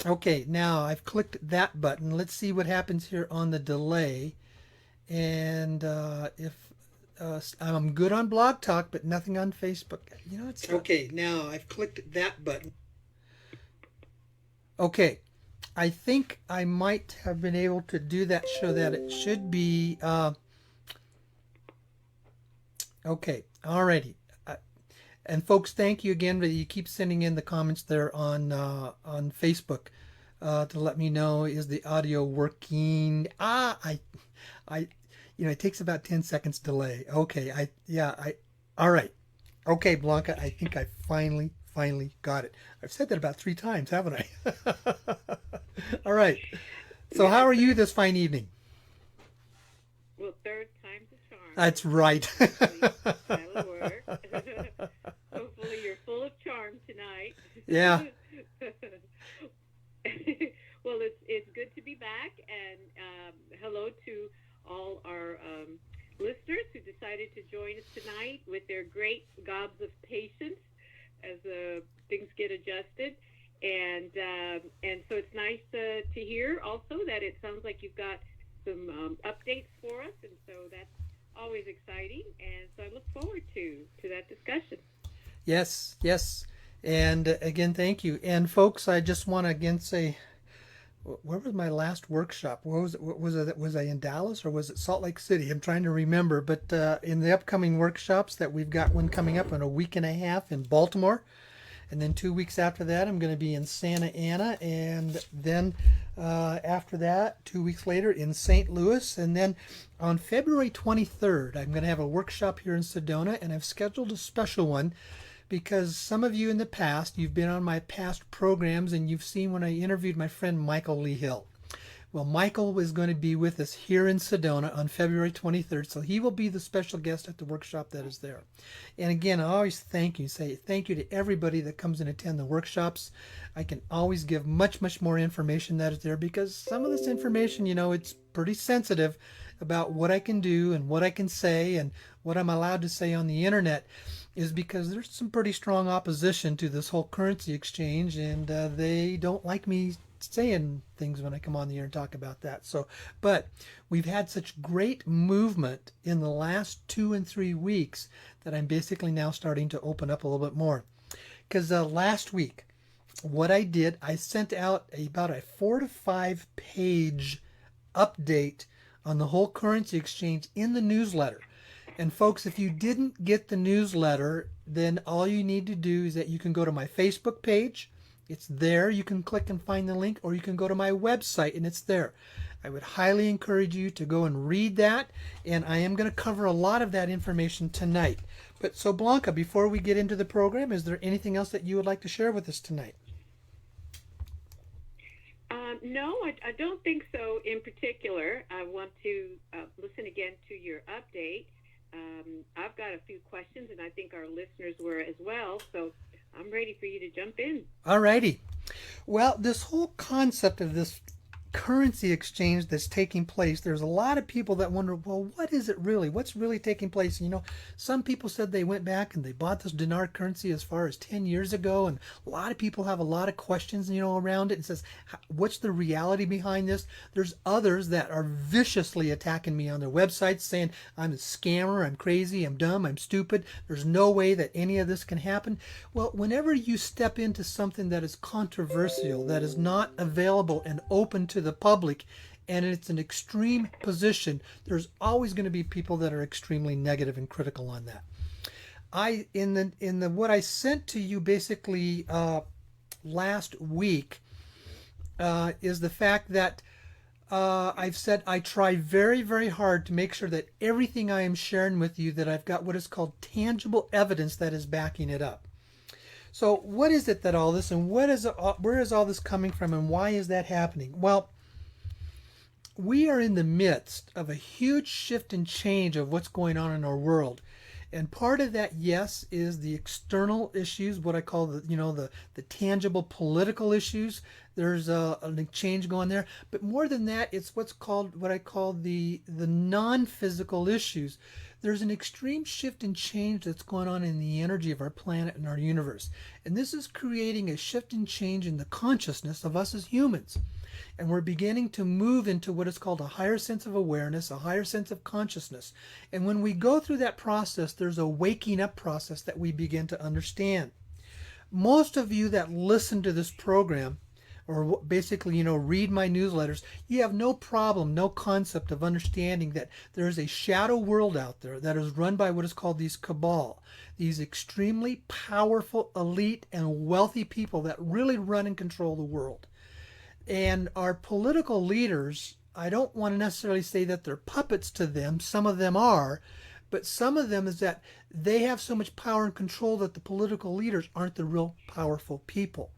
Okay, now I've clicked that button. Let's see what happens here on the delay. And if I'm good on Blog Talk, but nothing on Facebook. You know, it's okay. Now I've clicked that button. Okay, I think I might have been able to do that so that it should be okay. Alrighty. Uh, and folks, thank you again. But you keep sending in the comments there on Facebook to let me know, is the audio working? I it takes about 10 seconds delay. Okay, all right. Okay, Blanca, I think I finally got it. I've said that about 3 times, haven't I? All right. So how Yes, are you third. this fine evening? Well, third time's a charm. That's right. Hopefully that'll work. Hopefully you're full of charm tonight. Yeah. Well, it's good to be back, and hello to all our listeners who decided to join us tonight with their great gobs of patience as things get adjusted. And so it's nice to hear also that it sounds like you've got some updates for us, and so that's always exciting. And so I look forward to that discussion. Yes, yes. And again, thank you. And folks, I just want to again say, where was my last workshop? Where was it? Was I in Dallas or was it Salt Lake City? I'm trying to remember. But in the upcoming workshops that we've got one coming up in a week and a half in Baltimore, and then 2 weeks after that, I'm going to be in Santa Ana, and then after that, 2 weeks later in St. Louis, and then on February 23rd, I'm going to have a workshop here in Sedona, and I've scheduled a special one because some of you in the past, you've been on my past programs and you've seen when I interviewed my friend Michael Lee Hill. Well, Michael is going to be with us here in Sedona on February 23rd, so he will be the special guest at the workshop that is there. And again, I always say thank you to everybody that comes and attend the workshops. I can always give much more information that is there because some of this information, it's pretty sensitive about what I can do and what I can say and what I'm allowed to say on the internet is because there's some pretty strong opposition to this whole currency exchange, and they don't like me saying things when I come on the air and talk about that. So, but we've had such great movement in the last 2 and 3 weeks that I'm basically now starting to open up a little bit more. Because last week, what I did, I sent out about a 4 to 5 page update on the whole currency exchange in the newsletter. And folks, if you didn't get the newsletter, then all you need to do is that you can go to my Facebook page. It's there. You can click and find the link, or you can go to my website and it's there. I would highly encourage you to go and read that, and I am going to cover a lot of that information tonight. But so Blanca, before we get into the program, is there anything else that you would like to share with us tonight? No, I don't think so in particular. I want to listen again to your update. I've got a few questions, and I think our listeners were as well. So I'm ready for you to jump in. Alrighty. Well, this whole concept of this currency exchange that's taking place, there's a lot of people that wonder, well, what is it really? What's really taking place? Some people said they went back and they bought this dinar currency as far as 10 years ago, and a lot of people have a lot of questions, around it and says, what's the reality behind this? There's others that are viciously attacking me on their websites saying I'm a scammer, I'm crazy, I'm dumb, I'm stupid. There's no way that any of this can happen. Well, whenever you step into something that is controversial, that is not available and open to the public, and it's an extreme position, there's always going to be people that are extremely negative and critical on that. I in the what I sent to you basically last week is the fact that I've said I try very hard to make sure that everything I am sharing with you, that I've got what is called tangible evidence that is backing it up. So what is it that all this, and where is all this coming from, and why is that happening? Well, we are in the midst of a huge shift and change of what's going on in our world. And part of that, yes, is the external issues, what I call the tangible political issues There's an exchange going there, but more than that, it's what I call the non-physical issues. There's an extreme shift and change that's going on in the energy of our planet and our universe, and this is creating a shift and change in the consciousness of us as humans. And we're beginning to move into what is called a higher sense of awareness, a higher sense of consciousness. And when we go through that process, there's a waking up process that we begin to understand. Most of you that listen to this program, or basically, read my newsletters, you have no problem, no concept of understanding that there is a shadow world out there that is run by what is called these cabal, these extremely powerful, elite, and wealthy people that really run and control the world. And our political leaders, I don't want to necessarily say that they're puppets to them. Some of them are, but some of them is that they have so much power and control that the political leaders aren't the real powerful people.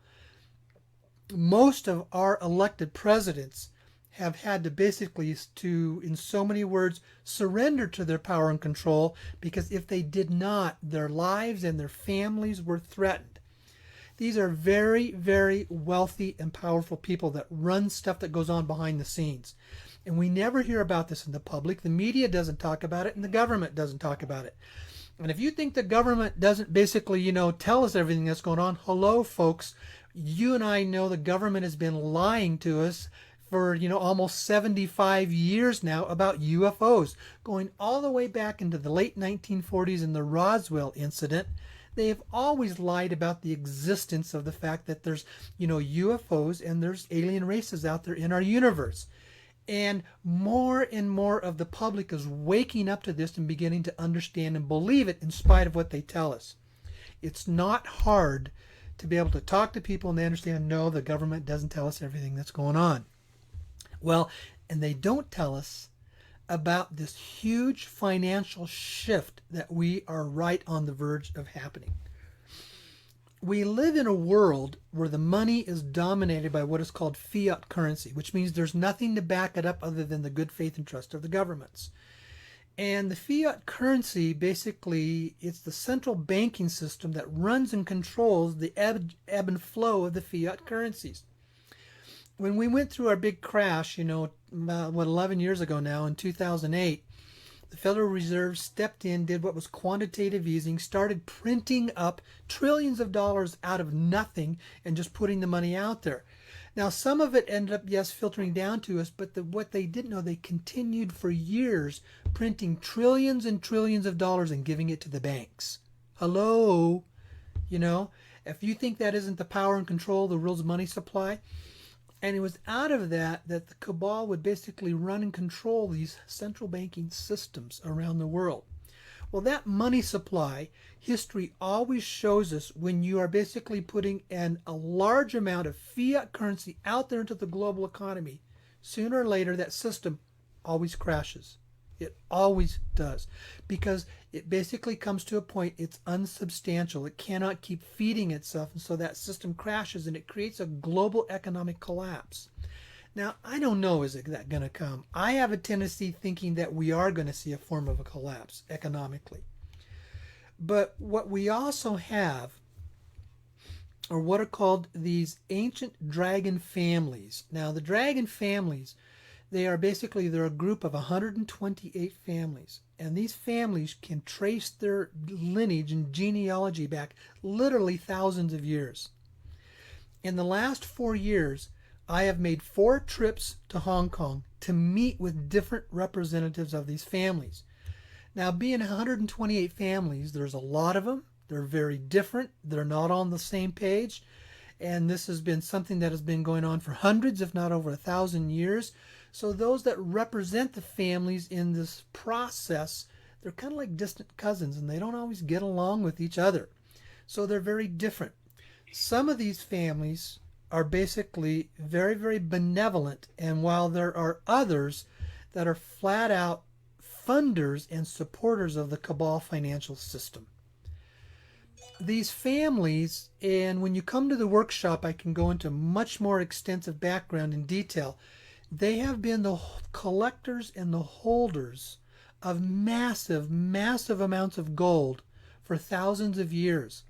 Most of our elected presidents have had to basically, in so many words, surrender to their power and control, because if they did not, their lives and their families were threatened. These are very, very wealthy and powerful people that run stuff that goes on behind the scenes. And we never hear about this in the public. The media doesn't talk about it, and the government doesn't talk about it. And if you think the government doesn't basically, tell us everything that's going on, hello, folks. You and I know the government has been lying to us for, almost 75 years now about UFOs, going all the way back into the late 1940s in the Roswell incident. They have always lied about the existence of the fact that there's, UFOs and there's alien races out there in our universe. And more of the public is waking up to this and beginning to understand and believe it in spite of what they tell us. It's not hard to be able to talk to people and they understand, no, the government doesn't tell us everything that's going on. Well, and they don't tell us about this huge financial shift that we are right on the verge of happening. We live in a world where the money is dominated by what is called fiat currency, which means there's nothing to back it up other than the good faith and trust of the governments. And the fiat currency, basically, it's the central banking system that runs and controls the ebb and flow of the fiat currencies. When we went through our big crash, 11 years ago now, in 2008, the Federal Reserve stepped in, did what was quantitative easing, started printing up trillions of dollars out of nothing and just putting the money out there. Now, some of it ended up, yes, filtering down to us, but what they didn't know, they continued for years printing trillions and trillions of dollars and giving it to the banks. Hello? If you think that isn't the power and control of the world's money supply, and it was out of that the cabal would basically run and control these central banking systems around the world. Well, that money supply, history always shows us when you are basically putting a large amount of fiat currency out there into the global economy, sooner or later that system always crashes. It always does, because it basically comes to a point it's unsubstantial. It cannot keep feeding itself, and so that system crashes and it creates a global economic collapse. Now, I don't know, is that going to come? I have a tendency thinking that we are going to see a form of a collapse economically. But what we also have are what are called these ancient dragon families. Now, the dragon families, they're a group of 128 families. And these families can trace their lineage and genealogy back literally thousands of years. In the last 4 years, I have made 4 trips to Hong Kong to meet with different representatives of these families. Now, being 128 families, there's a lot of them. They're very different. They're not on the same page. And this has been something that has been going on for hundreds, if not over 1,000 years. So those that represent the families in this process, they're kind of like distant cousins, and they don't always get along with each other. So they're very different. Some of these families are basically very, very benevolent, and while there are others that are flat out funders and supporters of the cabal financial system. These families, and when you come to the workshop, I can go into much more extensive background and detail. They have been the collectors and the holders of massive, massive amounts of gold for thousands of years.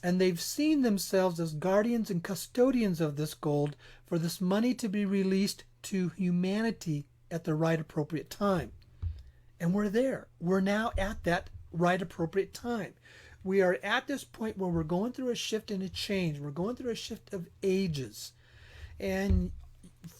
And they've seen themselves as guardians and custodians of this gold for this money to be released to humanity at the right appropriate time. And we're there. We're now at that right appropriate time. We are at this point where we're going through a shift and a change. We're going through a shift of ages. And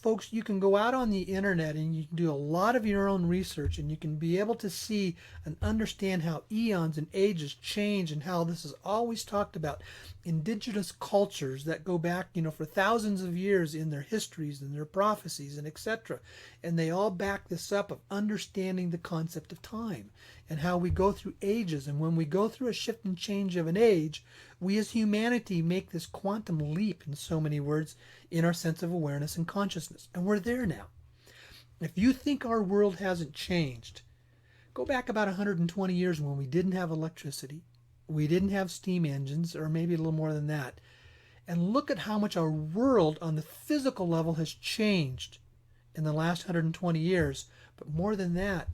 folks, you can go out on the internet and you can do a lot of your own research, and you can be able to see and understand how eons and ages change, and how this is always talked about. Indigenous cultures that go back, for thousands of years in their histories and their prophecies and etc. And they all back this up of understanding the concept of time and how we go through ages. And when we go through a shift and change of an age, we as humanity make this quantum leap, in so many words, in our sense of awareness and consciousness. And we're there now. If you think our world hasn't changed, go back about 120 years when we didn't have electricity, we didn't have steam engines, or maybe a little more than that, and look at how much our world on the physical level has changed in the last 120 years. But more than that,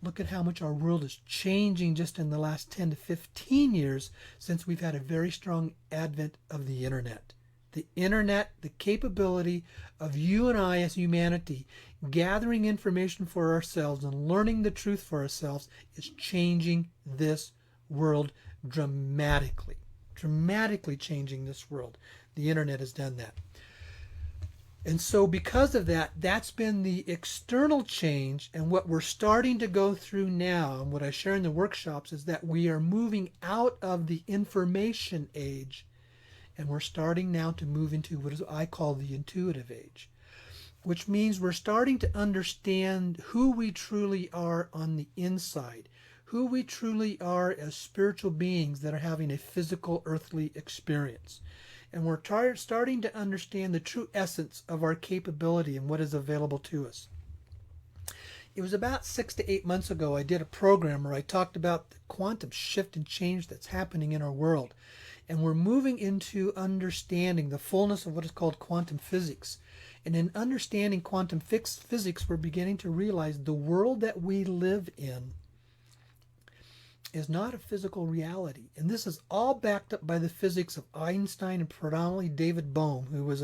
look at how much our world is changing just in the last 10 to 15 years, since we've had a very strong advent of the internet. The internet, the capability of you and I as humanity gathering information for ourselves and learning the truth for ourselves, is changing this world dramatically. Dramatically changing this world. The internet has done that. And so because of that, that's been the external change. And what we're starting to go through now, and what I share in the workshops, is that we are moving out of the information age, and we're starting now to move into what I call the intuitive age, which means we're starting to understand who we truly are on the inside, who we truly are as spiritual beings that are having a physical earthly experience. And we're starting to understand the true essence of our capability and what is available to us. It was about 6 to 8 months ago I did a program where I talked about the quantum shift and change that's happening in our world. And we're moving into understanding the fullness of what is called quantum physics. And in understanding quantum physics, we're beginning to realize the world that we live in is not a physical reality. And this is all backed up by the physics of Einstein, and predominantly David Bohm, who was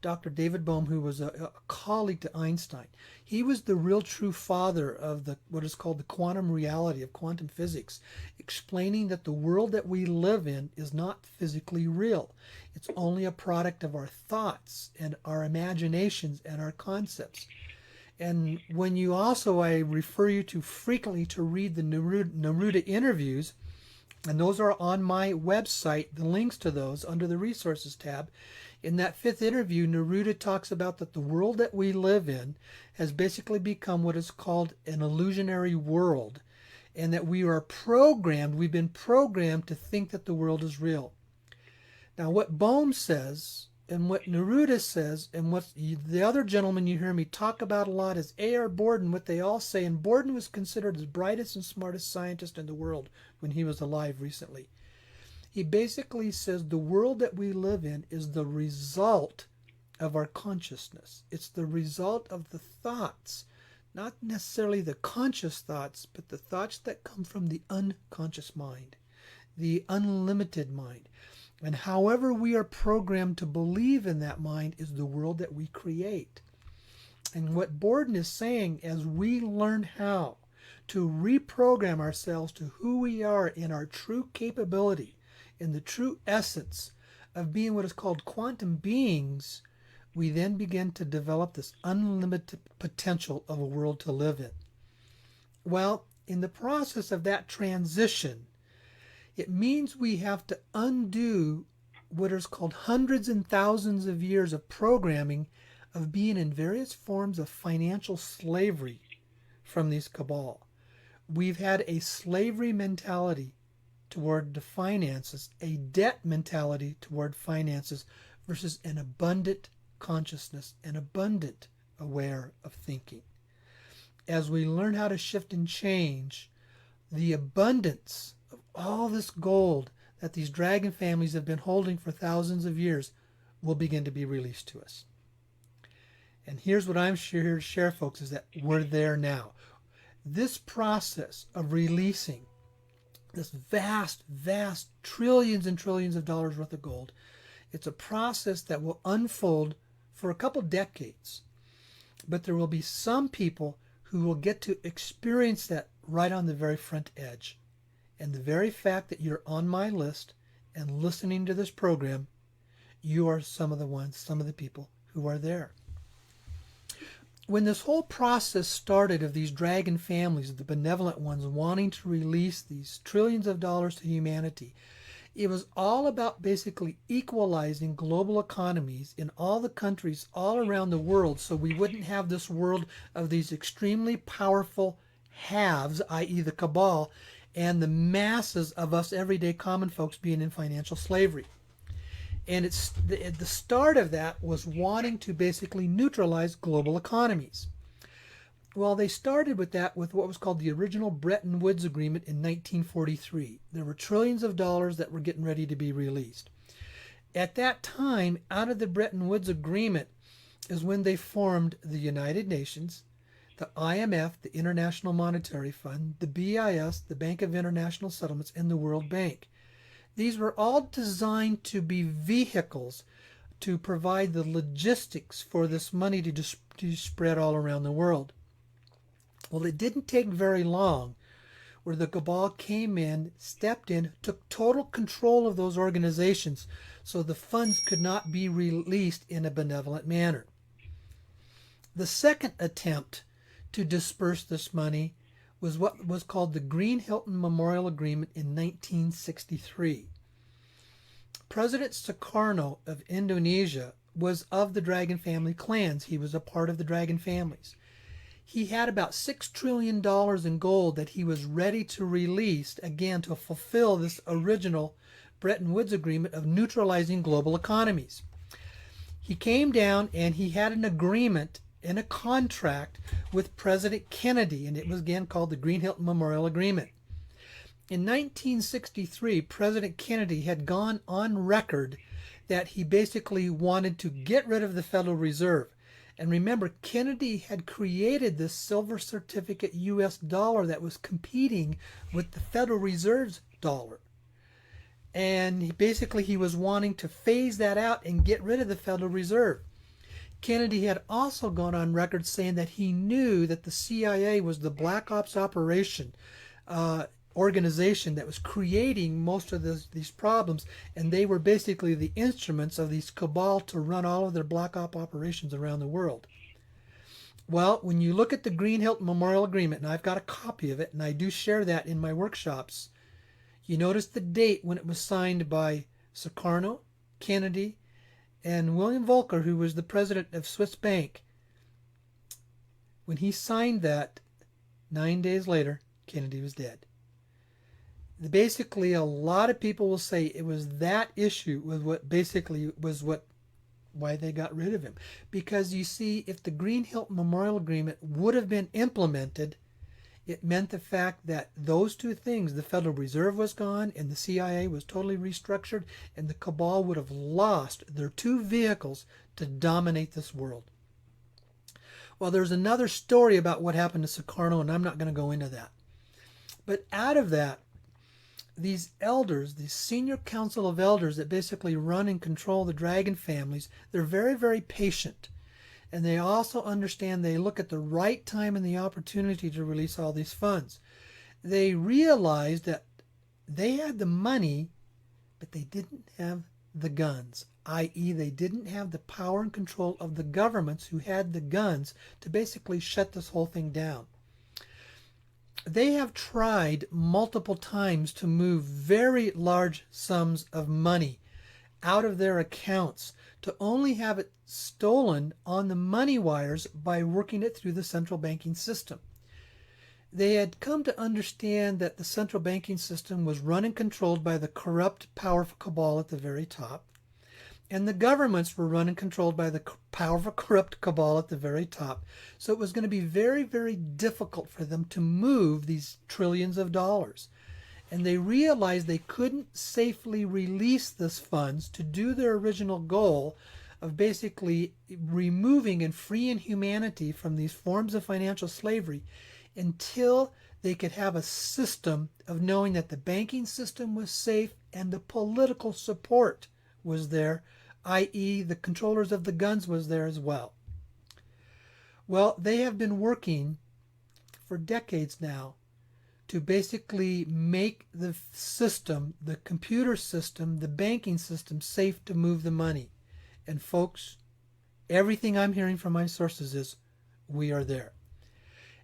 Dr. David Bohm, who was a colleague to Einstein. He was the real true father of what is called the quantum reality of quantum physics, explaining that the world that we live in is not physically real. It's only a product of our thoughts and our imaginations and our concepts. And when you also, I refer you to frequently to read the Neruda interviews, and those are on my website, the links to those under the resources tab. In that 5th interview, Neruda talks about that the world that we live in has basically become what is called an illusionary world, and that we've been programmed to think that the world is real. Now, what Bohm says, and what Neruda says, and what the other gentleman you hear me talk about a lot is A.R. Borden, what they all say, and Borden was considered the brightest and smartest scientist in the world when he was alive recently. He basically says the world that we live in is the result of our consciousness. It's the result of the thoughts, not necessarily the conscious thoughts, but the thoughts that come from the unconscious mind, the unlimited mind. And however we are programmed to believe in that mind is the world that we create. And what Borden is saying, as we learn how to reprogram ourselves to who we are in our true capability, in the true essence of being what is called quantum beings, we then begin to develop this unlimited potential of a world to live in. Well, in the process of that transition, it means we have to undo what is called hundreds and thousands of years of programming of being in various forms of financial slavery from these cabal. We've had a slavery mentality toward the finances, a debt mentality toward finances, versus an abundant consciousness, an abundant aware of thinking. As we learn how to shift and change, the abundance of all this gold that these dragon families have been holding for thousands of years will begin to be released to us. And here's what I'm here to share, folks, is that we're there now. This process of releasing this vast, vast trillions and trillions of dollars worth of gold. It's a process that will unfold for a couple decades. But there will be some people who will get to experience that right on the very front edge. And the very fact that you're on my list and listening to this program, you are some of the people who are there. When this whole process started of these dragon families, the benevolent ones wanting to release these trillions of dollars to humanity, it was all about basically equalizing global economies in all the countries all around the world, so we wouldn't have this world of these extremely powerful haves, i.e. the cabal, and the masses of us everyday common folks being in financial slavery. And it's the start of that was wanting to basically neutralize global economies. Well, they started with that with what was called the original Bretton Woods Agreement in 1943. There were trillions of dollars that were getting ready to be released. At that time, out of the Bretton Woods Agreement is when they formed the United Nations, the IMF, the International Monetary Fund, the BIS, the Bank of International Settlements, and the World Bank. These were all designed to be vehicles to provide the logistics for this money to spread all around the world. Well, it didn't take very long where the cabal came in, stepped in, took total control of those organizations so the funds could not be released in a benevolent manner. The second attempt to disperse this money was what was called the Green-Hilton Memorial Agreement in 1963. President Sukarno of Indonesia was of the Dragon family clans. He was a part of the Dragon families. He had about $6 trillion in gold that he was ready to release, again, to fulfill this original Bretton Woods Agreement of neutralizing global economies. He came down and he had an agreement in a contract with President Kennedy, and it was again called the Green-Hilton Memorial Agreement. In 1963, President Kennedy had gone on record that he basically wanted to get rid of the Federal Reserve. And remember, Kennedy had created this silver certificate US dollar that was competing with the Federal Reserve's dollar. And he was wanting to phase that out and get rid of the Federal Reserve. Kennedy had also gone on record saying that he knew that the CIA was the Black Ops operation organization that was creating most of these problems, and they were basically the instruments of these cabal to run all of their Black Ops operations around the world. Well, when you look at the Green-Hilton Memorial Agreement, and I've got a copy of it, and I do share that in my workshops, you notice the date when it was signed by Sukarno, Kennedy, and William Volcker, who was the president of Swiss Bank. When he signed that, 9 days later, Kennedy was dead. Basically, a lot of people will say it was that issue with why they got rid of him. Because you see, if the Green-Hilton Memorial Agreement would have been implemented, it meant the fact that those two things, the Federal Reserve was gone and the CIA was totally restructured, and the cabal would have lost their two vehicles to dominate this world. Well, there's another story about what happened to Sukarno, and I'm not going to go into that. But out of that, these elders, these senior council of elders that basically run and control the dragon families, they're very, very patient. And they also understand, they look at the right time and the opportunity to release all these funds. They realized that they had the money, but they didn't have the guns, i.e. they didn't have the power and control of the governments who had the guns to basically shut this whole thing down. They have tried multiple times to move very large sums of money out of their accounts to only have it stolen on the money wires by working it through the central banking system. They had come to understand that the central banking system was run and controlled by the corrupt, powerful cabal at the very top, and the governments were run and controlled by the powerful, corrupt cabal at the very top. So it was going to be very, very difficult for them to move these trillions of dollars. And they realized they couldn't safely release this funds to do their original goal of basically removing and freeing humanity from these forms of financial slavery until they could have a system of knowing that the banking system was safe and the political support was there, i.e. the controllers of the guns was there as well. Well, they have been working for decades now to basically make the system, the computer system, the banking system safe to move the money. And folks, everything I'm hearing from my sources is we are there.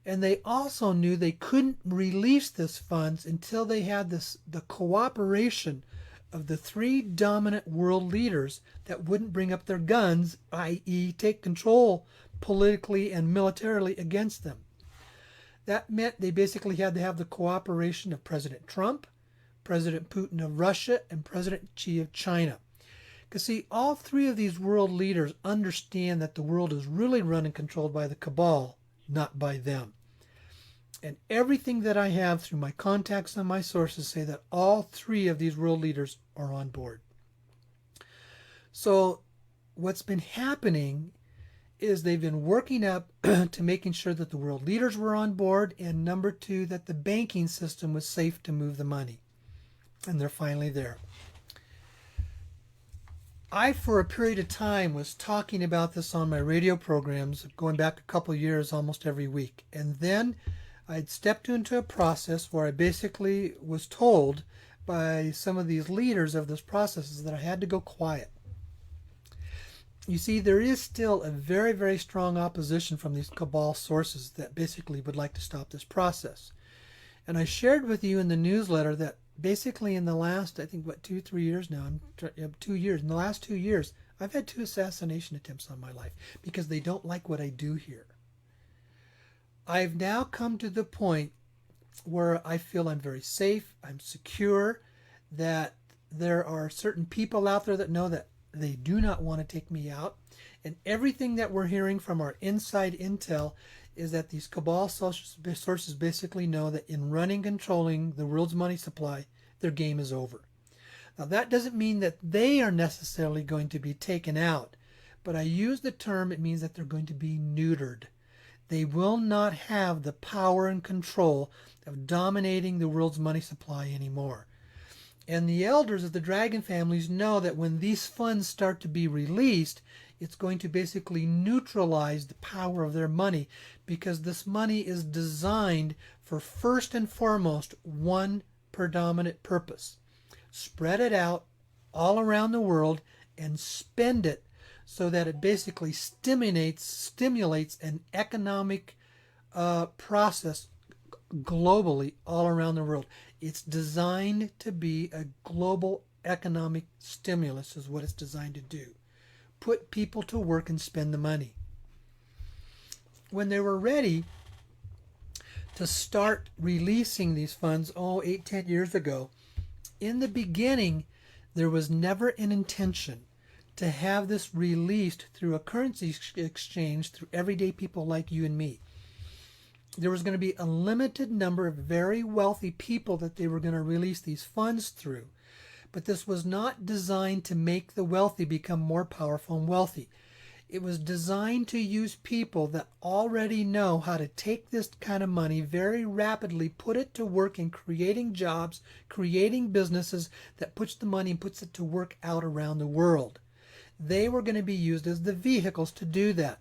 And they also knew they couldn't release this funds until they had the cooperation of the three dominant world leaders that wouldn't bring up their guns, i.e. take control politically and militarily against them. That meant they basically had to have the cooperation of President Trump, President Putin of Russia, and President Xi of China. Because see, all three of these world leaders understand that the world is really run and controlled by the cabal, not by them. And everything that I have through my contacts and my sources say that all three of these world leaders are on board. So what's been happening is they've been working up to making sure that the world leaders were on board, and number two, that the banking system was safe to move the money. And they're finally there. I, for a period of time, was talking about this on my radio programs, going back a couple of years, almost every week. And then I'd stepped into a process where I basically was told by some of these leaders of this process that I had to go quiet. You see, there is still a very, very strong opposition from these cabal sources that basically would like to stop this process. And I shared with you in the newsletter that basically in the last, I think, 2-3 years now, 2 years, in the last 2 years, I've had 2 assassination attempts on my life because they don't like what I do here. I've now come to the point where I feel I'm very safe, I'm secure, that there are certain people out there that know that they do not want to take me out. And everything that we're hearing from our inside intel is that these cabal sources basically know that in running, controlling the world's money supply, their game is over. Now that doesn't mean that they are necessarily going to be taken out, but I use the term, it means that they're going to be neutered. They will not have the power and control of dominating the world's money supply anymore. And the elders of the dragon families know that when these funds start to be released, it's going to basically neutralize the power of their money, because this money is designed for, first and foremost, one predominant purpose. Spread it out all around the world and spend it so that it basically stimulates an economic process globally all around the world. It's designed to be a global economic stimulus is what it's designed to do. Put people to work and spend the money. When they were ready to start releasing these funds, 8-10 years ago, in the beginning, there was never an intention to have this released through a currency exchange through everyday people like you and me. There was going to be a limited number of very wealthy people that they were going to release these funds through. But this was not designed to make the wealthy become more powerful and wealthy. It was designed to use people that already know how to take this kind of money very rapidly, put it to work in creating jobs, creating businesses that puts the money and puts it to work out around the world. They were going to be used as the vehicles to do that.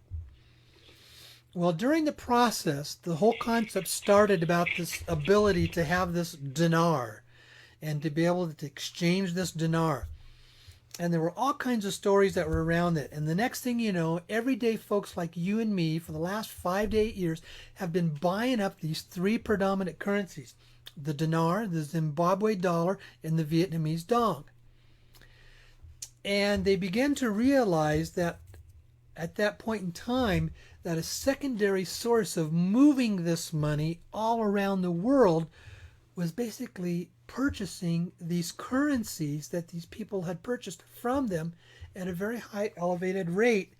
Well, during the process, the whole concept started about this ability to have this dinar and to be able to exchange this dinar. And there were all kinds of stories that were around it. And the next thing you know, everyday folks like you and me for the last 5 to 8 years have been buying up these 3 predominant currencies: the dinar, the Zimbabwe dollar, and the Vietnamese dong. And they began to realize that at that point in time, that a secondary source of moving this money all around the world was basically purchasing these currencies that these people had purchased from them at a very high elevated rate,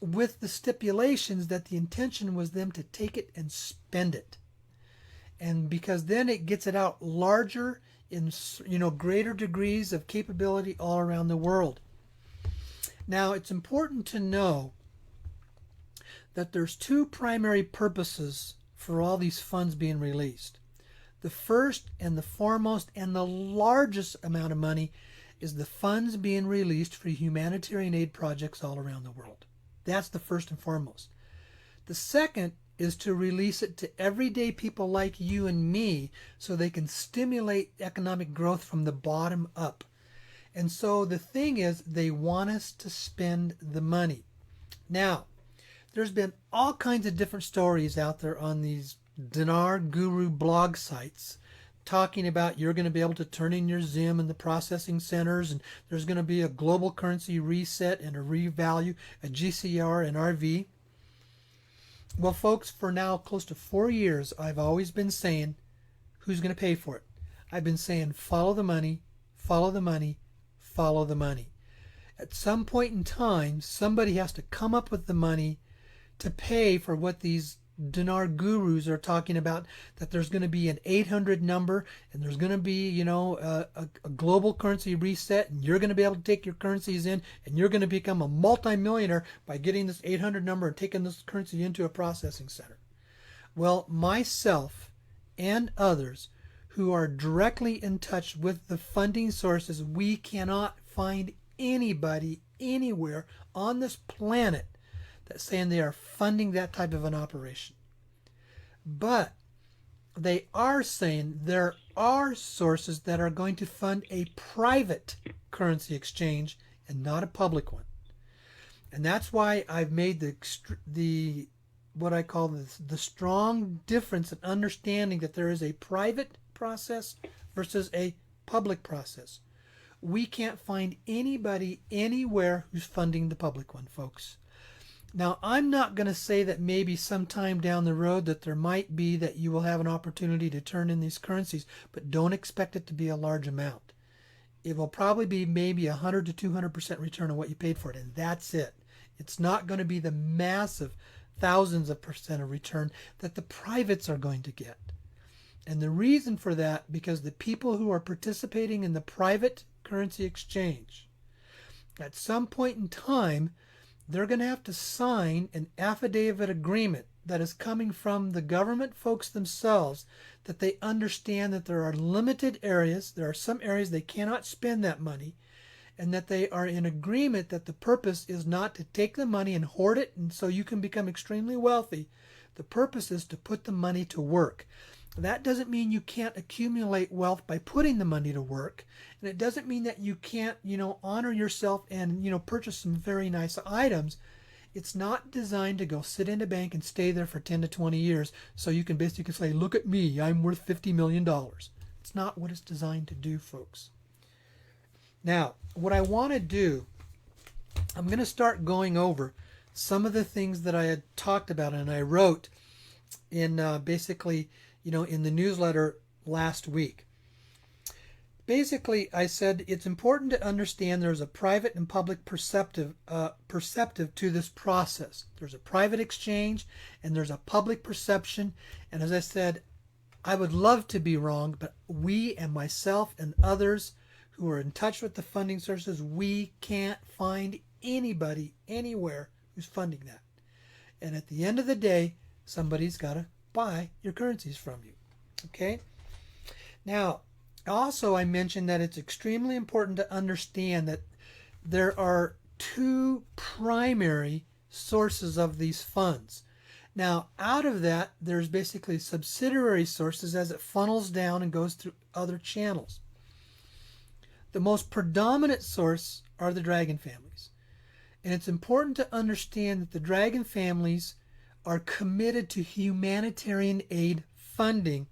with the stipulations that the intention was them to take it and spend it. And because then it gets it out larger in greater degrees of capability all around the world. Now, it's important to know that there's 2 primary purposes for all these funds being released. The first and the foremost and the largest amount of money is the funds being released for humanitarian aid projects all around the world. That's the first and foremost. The second is to release it to everyday people like you and me so they can stimulate economic growth from the bottom up. And so the thing is, they want us to spend the money. Now, there's been all kinds of different stories out there on these dinar guru blog sites talking about you're going to be able to turn in your Zim in the processing centers, and there's going to be a global currency reset and a revalue, a GCR and RV. Well, folks, for now close to 4 years, I've always been saying, who's going to pay for it? I've been saying, follow the money, follow the money, follow the money. At some point in time, somebody has to come up with the money to pay for what these dinar gurus are talking about, that there's going to be an 800 number and there's going to be, a global currency reset, and you're going to be able to take your currencies in and you're going to become a multimillionaire by getting this 800 number and taking this currency into a processing center. Well, myself and others who are directly in touch with the funding sources, we cannot find anybody anywhere on this planet that's saying they are funding that type of an operation. But they are saying there are sources that are going to fund a private currency exchange and not a public one. And that's why I've made the what I call the strong difference in understanding that there is a private process versus a public process. We can't find anybody anywhere who's funding the public one, folks. Now, I'm not going to say that maybe sometime down the road that there might be that you will have an opportunity to turn in these currencies, but don't expect it to be a large amount. It will probably be maybe 100 to 200% return on what you paid for it, and that's it. It's not going to be the massive thousands of percent of return that the privates are going to get. And the reason for that, because the people who are participating in the private currency exchange, at some point in time, they're going to have to sign an affidavit agreement that is coming from the government folks themselves, that they understand that there are limited areas, there are some areas they cannot spend that money, and that they are in agreement that the purpose is not to take the money and hoard it and so you can become extremely wealthy. The purpose is to put the money to work. That doesn't mean you can't accumulate wealth by putting the money to work. And it doesn't mean that you can't, honor yourself and, purchase some very nice items. It's not designed to go sit in a bank and stay there for 10 to 20 years so you can basically say, look at me, I'm worth $50 million. It's not what it's designed to do, folks. Now, what I want to do, I'm going to start going over some of the things that I had talked about and I wrote in basically, in the newsletter last week. Basically, I said it's important to understand there's a private and public perceptive to this process. There's a private exchange and there's a public perception. And as I said, I would love to be wrong, but we and myself and others who are in touch with the funding sources, we can't find anybody anywhere who's funding that. And at the end of the day, somebody's got to buy your currencies from you. Okay? Now, also I mentioned that it's extremely important to understand that there are two primary sources of these funds. Now, out of that, there's basically subsidiary sources as it funnels down and goes through other channels. The most predominant source are the dragon families. And it's important to understand that the dragon families are committed to humanitarian aid funding,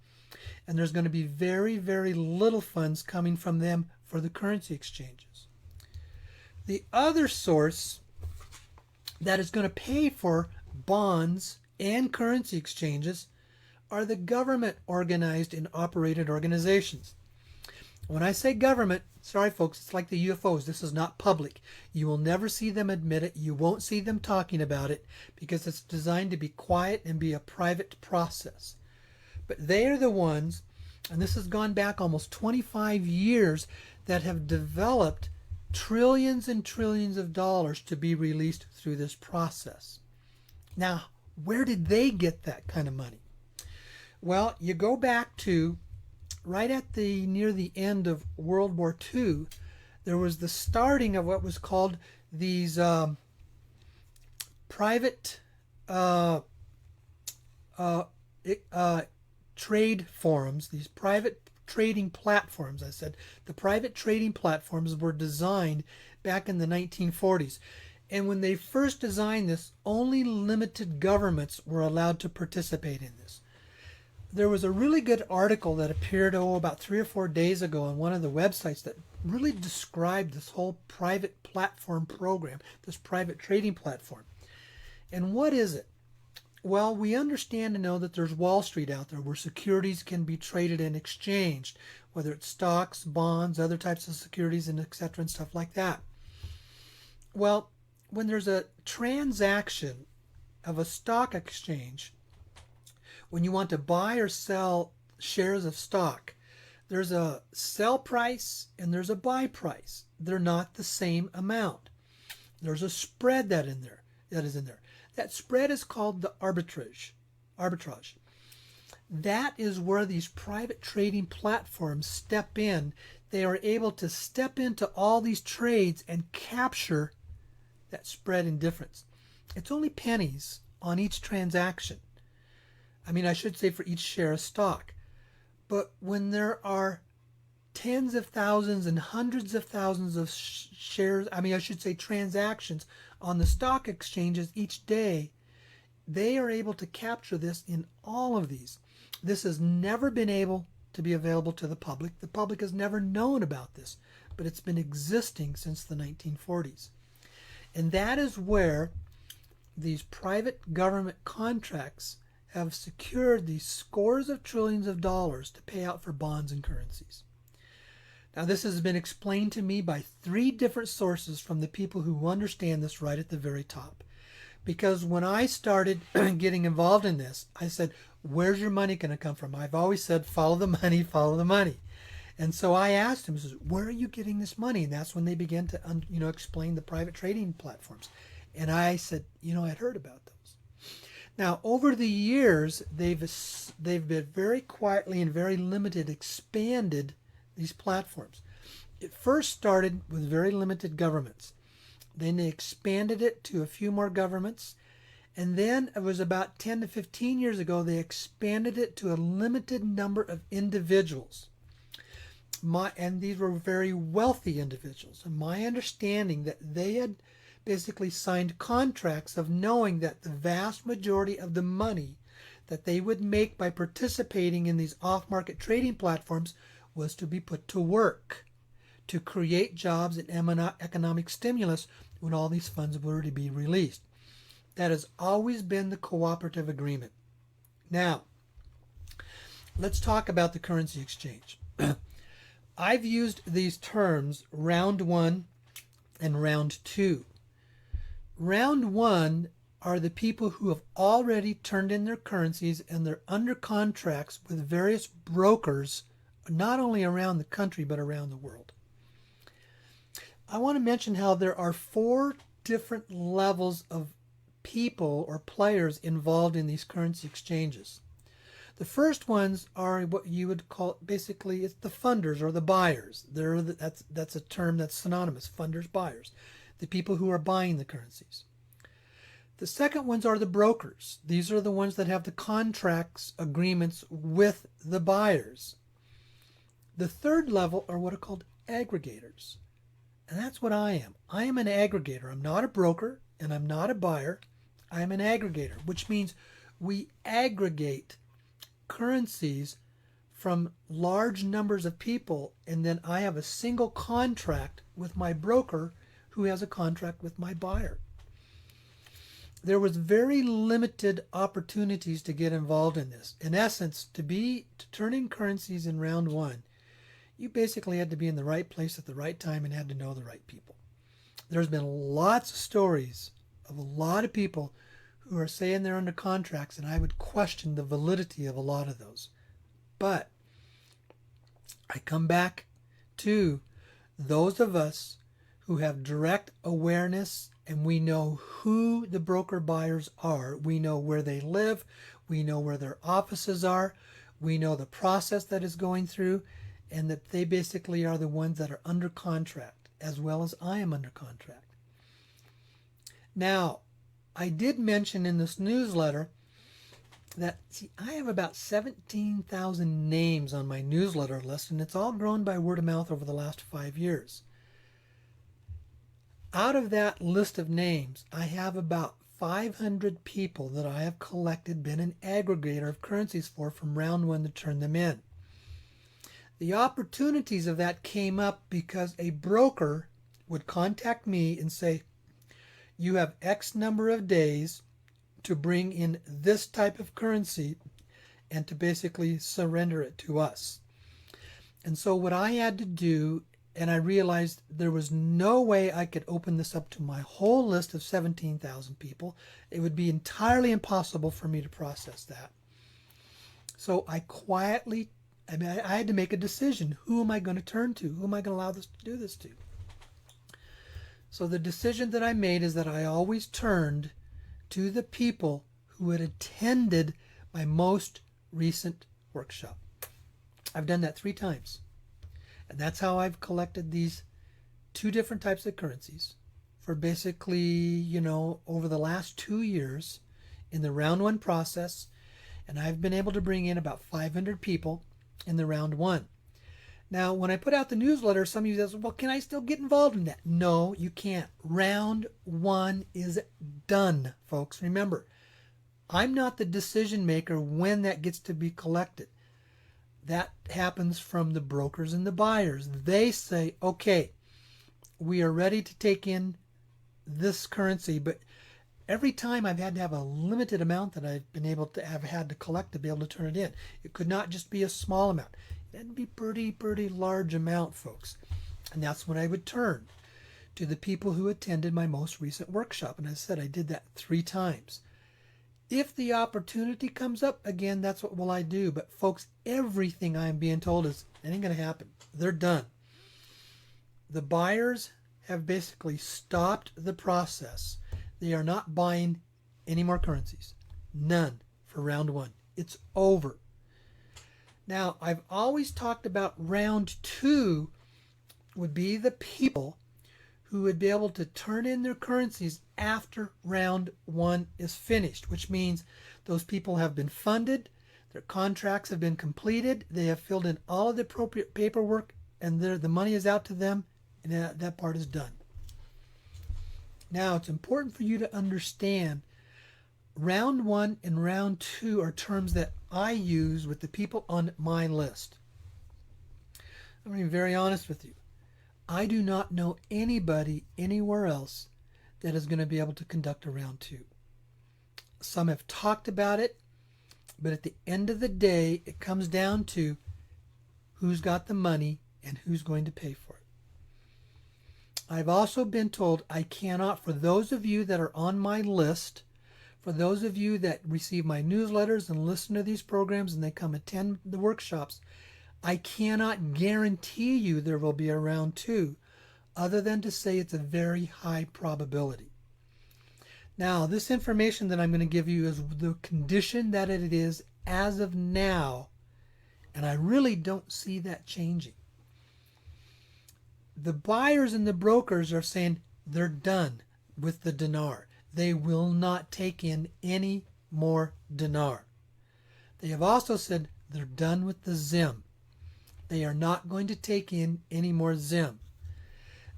and there's going to be very, very little funds coming from them for the currency exchanges. The other source that is going to pay for bonds and currency exchanges are the government organized and operated organizations. When I say government, sorry folks, it's like the UFOs. This is not public. You will never see them admit it. You won't see them talking about it because it's designed to be quiet and be a private process. But they are the ones, and this has gone back almost 25 years, that have developed trillions and trillions of dollars to be released through this process. Now, where did they get that kind of money? Well, you go back to right at the near the end of World War II, there was the starting of what was called these private uh, uh, trade forums, these private trading platforms. I said the private trading platforms were designed back in the 1940s. And when they first designed this, only limited governments were allowed to participate in this. There was a really good article that appeared, about 3 or 4 days ago on one of the websites that really described this whole private platform program, this private trading platform. And what is it? Well, we understand and know that there's Wall Street out there where securities can be traded and exchanged, whether it's stocks, bonds, other types of securities, and etc. and stuff like that. Well, when there's a transaction of a stock exchange, when you want to buy or sell shares of stock, there's a sell price and there's a buy price. They're not the same amount. There's a spread that is in there. That spread is called the arbitrage. That is where these private trading platforms step in. They are able to step into all these trades and capture that spread and difference. It's only pennies on each transaction. I mean, I should say for each share of stock. But when there are tens of thousands and hundreds of thousands of shares, I should say transactions on the stock exchanges each day, they are able to capture this in all of these. This has never been able to be available to the public. The public has never known about this, but it's been existing since the 1940s. And that is where these private government contracts have secured these scores of trillions of dollars to pay out for bonds and currencies. Now, this has been explained to me by 3 different sources from the people who understand this right at the very top. Because when I started getting involved in this, I said, where's your money going to come from? I've always said, follow the money, follow the money. And so I asked him, where are you getting this money? And that's when they began to explain the private trading platforms. And I said, I'd heard about those. Now, over the years, they've been very quietly and very limited expanded these platforms. It first started with very limited governments. Then they expanded it to a few more governments. And then it was about 10 to 15 years ago, they expanded it to a limited number of individuals. And these were very wealthy individuals. And my understanding that they had basically signed contracts of knowing that the vast majority of the money that they would make by participating in these off-market trading platforms was to be put to work to create jobs and economic stimulus when all these funds were to be released. That has always been the cooperative agreement. Now, let's talk about the currency exchange. I've used these terms round 1 and round 2. Round 1 are the people who have already turned in their currencies and they're under contracts with various brokers, not only around the country but around the world. I want to mention how there are 4 different levels of people or players involved in these currency exchanges. The first ones are what you would call, basically, it's the funders or the buyers. That's a term that's synonymous, funders, buyers, the people who are buying the currencies. The second ones are the brokers. These are the ones that have the contracts, agreements with the buyers. The third level are what are called aggregators. And that's what I am. I am an aggregator. I'm not a broker and I'm not a buyer. I am an aggregator, which means we aggregate currencies from large numbers of people, and then I have a single contract with my broker who has a contract with my buyer. There was very limited opportunities to get involved in this. In essence, to turn in currencies in round 1, you basically had to be in the right place at the right time and had to know the right people. There's been lots of stories of a lot of people who are saying they're under contracts, and I would question the validity of a lot of those. But I come back to those of us who have direct awareness and we know who the broker buyers are. We know where they live. We know where their offices are. We know the process that is going through, and that they basically are the ones that are under contract, as well as I am under contract. Now, I did mention in this newsletter that, see, I have about 17,000 names on my newsletter list, and it's all grown by word of mouth over the last 5 years. Out of that list of names, I have about 500 people that I have collected, been an aggregator of currencies for from round one to turn them in. The opportunities of that came up because a broker would contact me and say, you have X number of days to bring in this type of currency and to basically surrender it to us. And so what I had to do, and I realized there was no way I could open this up to my whole list of 17,000 people. It would be entirely impossible for me to process that. So I had to make a decision. Who am I going to turn to? Who am I going to allow this to do this to? So the decision that I made is that I always turned to the people who had attended my most recent workshop. I've done that 3 times. And that's how I've collected these 2 different types of currencies for basically, over the last 2 years in the round 1 process. And I've been able to bring in about 500 people in the round 1. Now, when I put out the newsletter, some of you said, well, can I still get involved in that? No, you can't. Round 1 is done, folks. Remember, I'm not the decision maker when that gets to be collected. That happens from the brokers and the buyers. They say, okay, we are ready to take in this currency, but every time I've had to have a limited amount that I've been able to have had to collect to be able to turn it in. It could not just be a small amount. It had to be pretty large amount, folks. And that's when I would turn to the people who attended my most recent workshop. And I said I did that 3 times. If the opportunity comes up, again, that's what will I do. But folks, everything I'm being told is, it ain't going to happen. They're done. The buyers have basically stopped the process. They are not buying any more currencies. None for round 1. It's over. Now, I've always talked about round 2 would be the people who would be able to turn in their currencies after round 1 is finished, which means those people have been funded, their contracts have been completed, they have filled in all of the appropriate paperwork, and the money is out to them, and that part is done. Now, it's important for you to understand round 1 and round 2 are terms that I use with the people on my list. I'm being very honest with you. I do not know anybody anywhere else that is going to be able to conduct a round 2. Some have talked about it, but at the end of the day, it comes down to who's got the money and who's going to pay for it. I've also been told I cannot, for those of you that are on my list, for those of you that receive my newsletters and listen to these programs and they come attend the workshops, I cannot guarantee you there will be a round 2, other than to say it's a very high probability. Now, this information that I'm going to give you is the condition that it is as of now, and I really don't see that changing. The buyers and the brokers are saying they're done with the dinar. They will not take in any more dinar. They have also said they're done with the zim. They are not going to take in any more zim.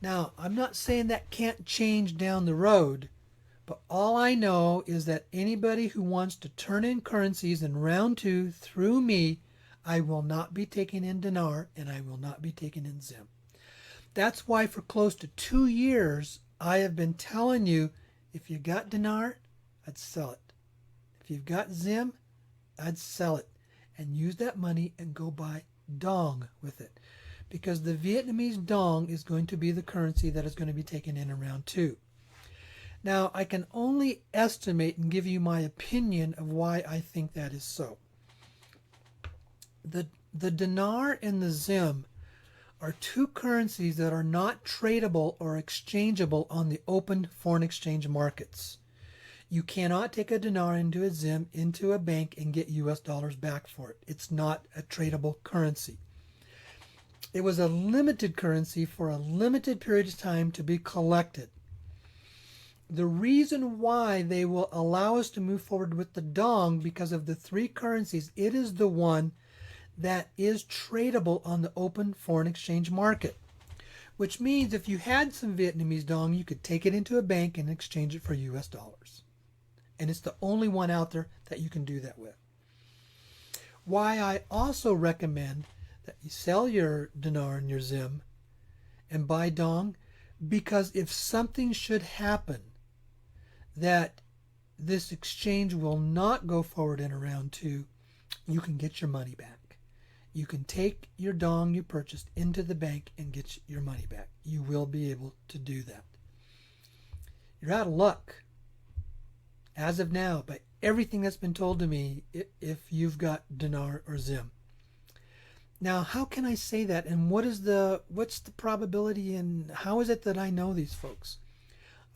Now, I'm not saying that can't change down the road, but all I know is that anybody who wants to turn in currencies in round 2 through me, I will not be taking in dinar and I will not be taking in zim. That's why for close to 2 years, I have been telling you, if you got dinar, I'd sell it. If you've got zim, I'd sell it and use that money and go buy dong with it. Because the Vietnamese dong is going to be the currency that is going to be taken in round 2. Now, I can only estimate and give you my opinion of why I think that is so. The dinar and the zim are two currencies that are not tradable or exchangeable on the open foreign exchange markets. You cannot take a dinar into a zim, into a bank, and get US dollars back for it. It's not a tradable currency. It was a limited currency for a limited period of time to be collected. The reason why they will allow us to move forward with the dong, because of the three currencies, it is the one that is tradable on the open foreign exchange market. Which means if you had some Vietnamese dong, you could take it into a bank and exchange it for US dollars. And it's the only one out there that you can do that with. Why I also recommend that you sell your dinar and your zim and buy dong, because if something should happen that this exchange will not go forward in a round two, you can get your money back. You can take your dong you purchased into the bank and get your money back. You will be able to do that. You're out of luck as of now by everything that's been told to me if you've got dinar or zim. Now, how can I say that, and what's the probability, and how is it that I know these folks?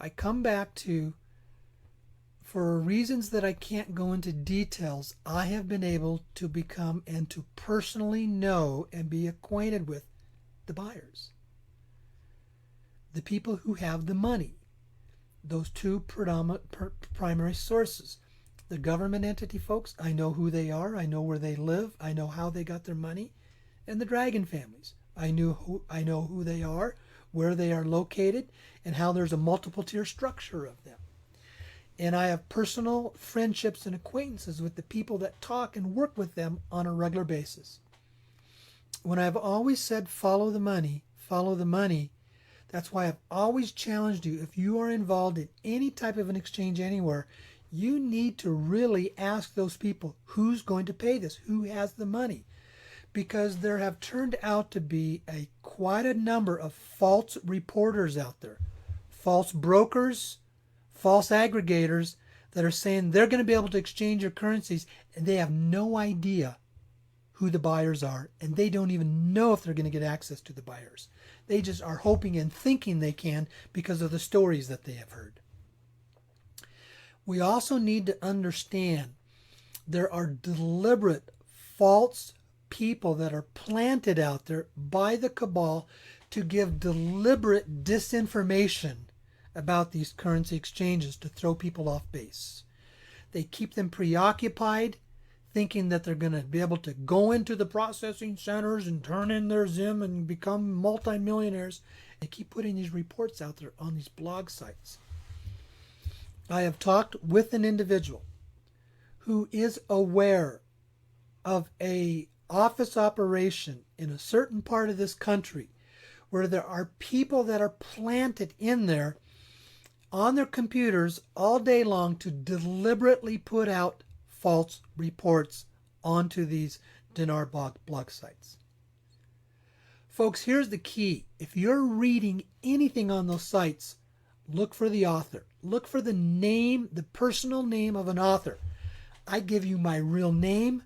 I come back to, for reasons that I can't go into details, I have been able to become and to personally know and be acquainted with the buyers, the people who have the money, those two primary sources. The government entity folks, I know who they are, I know where they live, I know how they got their money. And the dragon families, I know who they are, where they are located, and how there's a multiple tier structure of them. And I have personal friendships and acquaintances with the people that talk and work with them on a regular basis. When I've always said follow the money, that's why I've always challenged you, if you are involved in any type of an exchange anywhere, you need to really ask those people, who's going to pay this? Who has the money? Because there have turned out to be quite a number of false reporters out there, false brokers, false aggregators that are saying they're going to be able to exchange your currencies, and they have no idea who the buyers are, and they don't even know if they're going to get access to the buyers. They just are hoping and thinking they can because of the stories that they have heard. We also need to understand there are deliberate false people that are planted out there by the cabal to give deliberate disinformation about these currency exchanges to throw people off base. They keep them preoccupied, thinking that they're going to be able to go into the processing centers and turn in their zim and become multimillionaires. They keep putting these reports out there on these blog sites. I have talked with an individual who is aware of a office operation in a certain part of this country where there are people that are planted in there on their computers all day long to deliberately put out false reports onto these dinar blog sites. Folks, here's the key. If you're reading anything on those sites, look for the author. Look for the name, the personal name of an author. I give you my real name.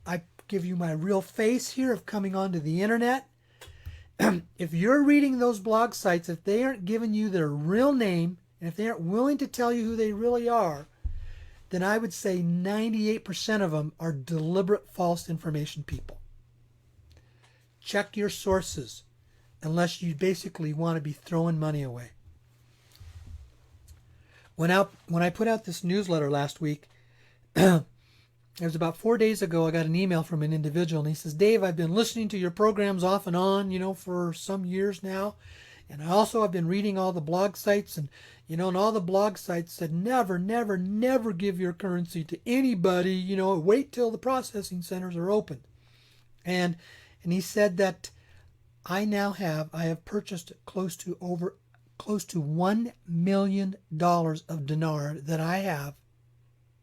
I give you my real face here of coming onto the internet. If you're reading those blog sites, if they aren't giving you their real name, and if they aren't willing to tell you who they really are, then I would say 98% of them are deliberate false information people. Check your sources, unless you basically want to be throwing money away. When I put out this newsletter last week, it was about 4 days ago, I got an email from an individual, and he says, Dave, I've been listening to your programs off and on, for some years now. And I also have been reading all the blog sites, and all the blog sites said, never, never, never give your currency to anybody, wait till the processing centers are open. And he said that I have purchased close to $1 million of dinar that I have,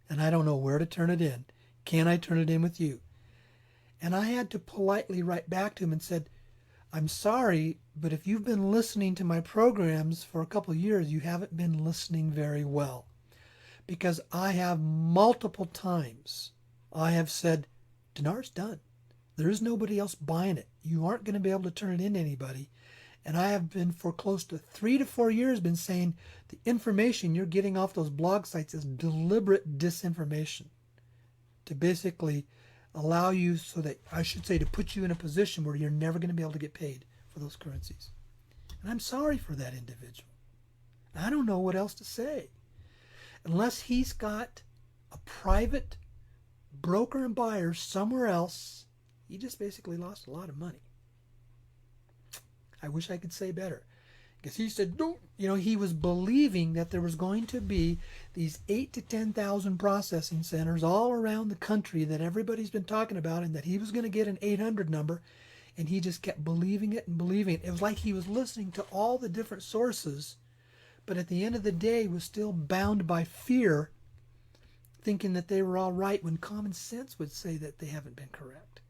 and I don't know where to turn it in. Can I turn it in with you? And I had to politely write back to him and said, I'm sorry, but if you've been listening to my programs for a couple of years, you haven't been listening very well. Because I have multiple times, I have said, dinar's done. There's nobody else buying it. You aren't going to be able to turn it into anybody. And I have been for close to 3 to 4 years been saying the information you're getting off those blog sites is deliberate disinformation to basically allow you, so that, I should say, to put you in a position where you're never going to be able to get paid for those currencies. And I'm sorry for that individual. I don't know what else to say. Unless he's got a private broker and buyer somewhere else, he just basically lost a lot of money. I wish I could say better. Because he said, don't, he was believing that there was going to be these 8 to 10,000 processing centers all around the country that everybody's been talking about, and that he was going to get an 800 number, and he just kept believing it and believing it. It was like he was listening to all the different sources, but at the end of the day was still bound by fear, thinking that they were all right when common sense would say that they haven't been correct.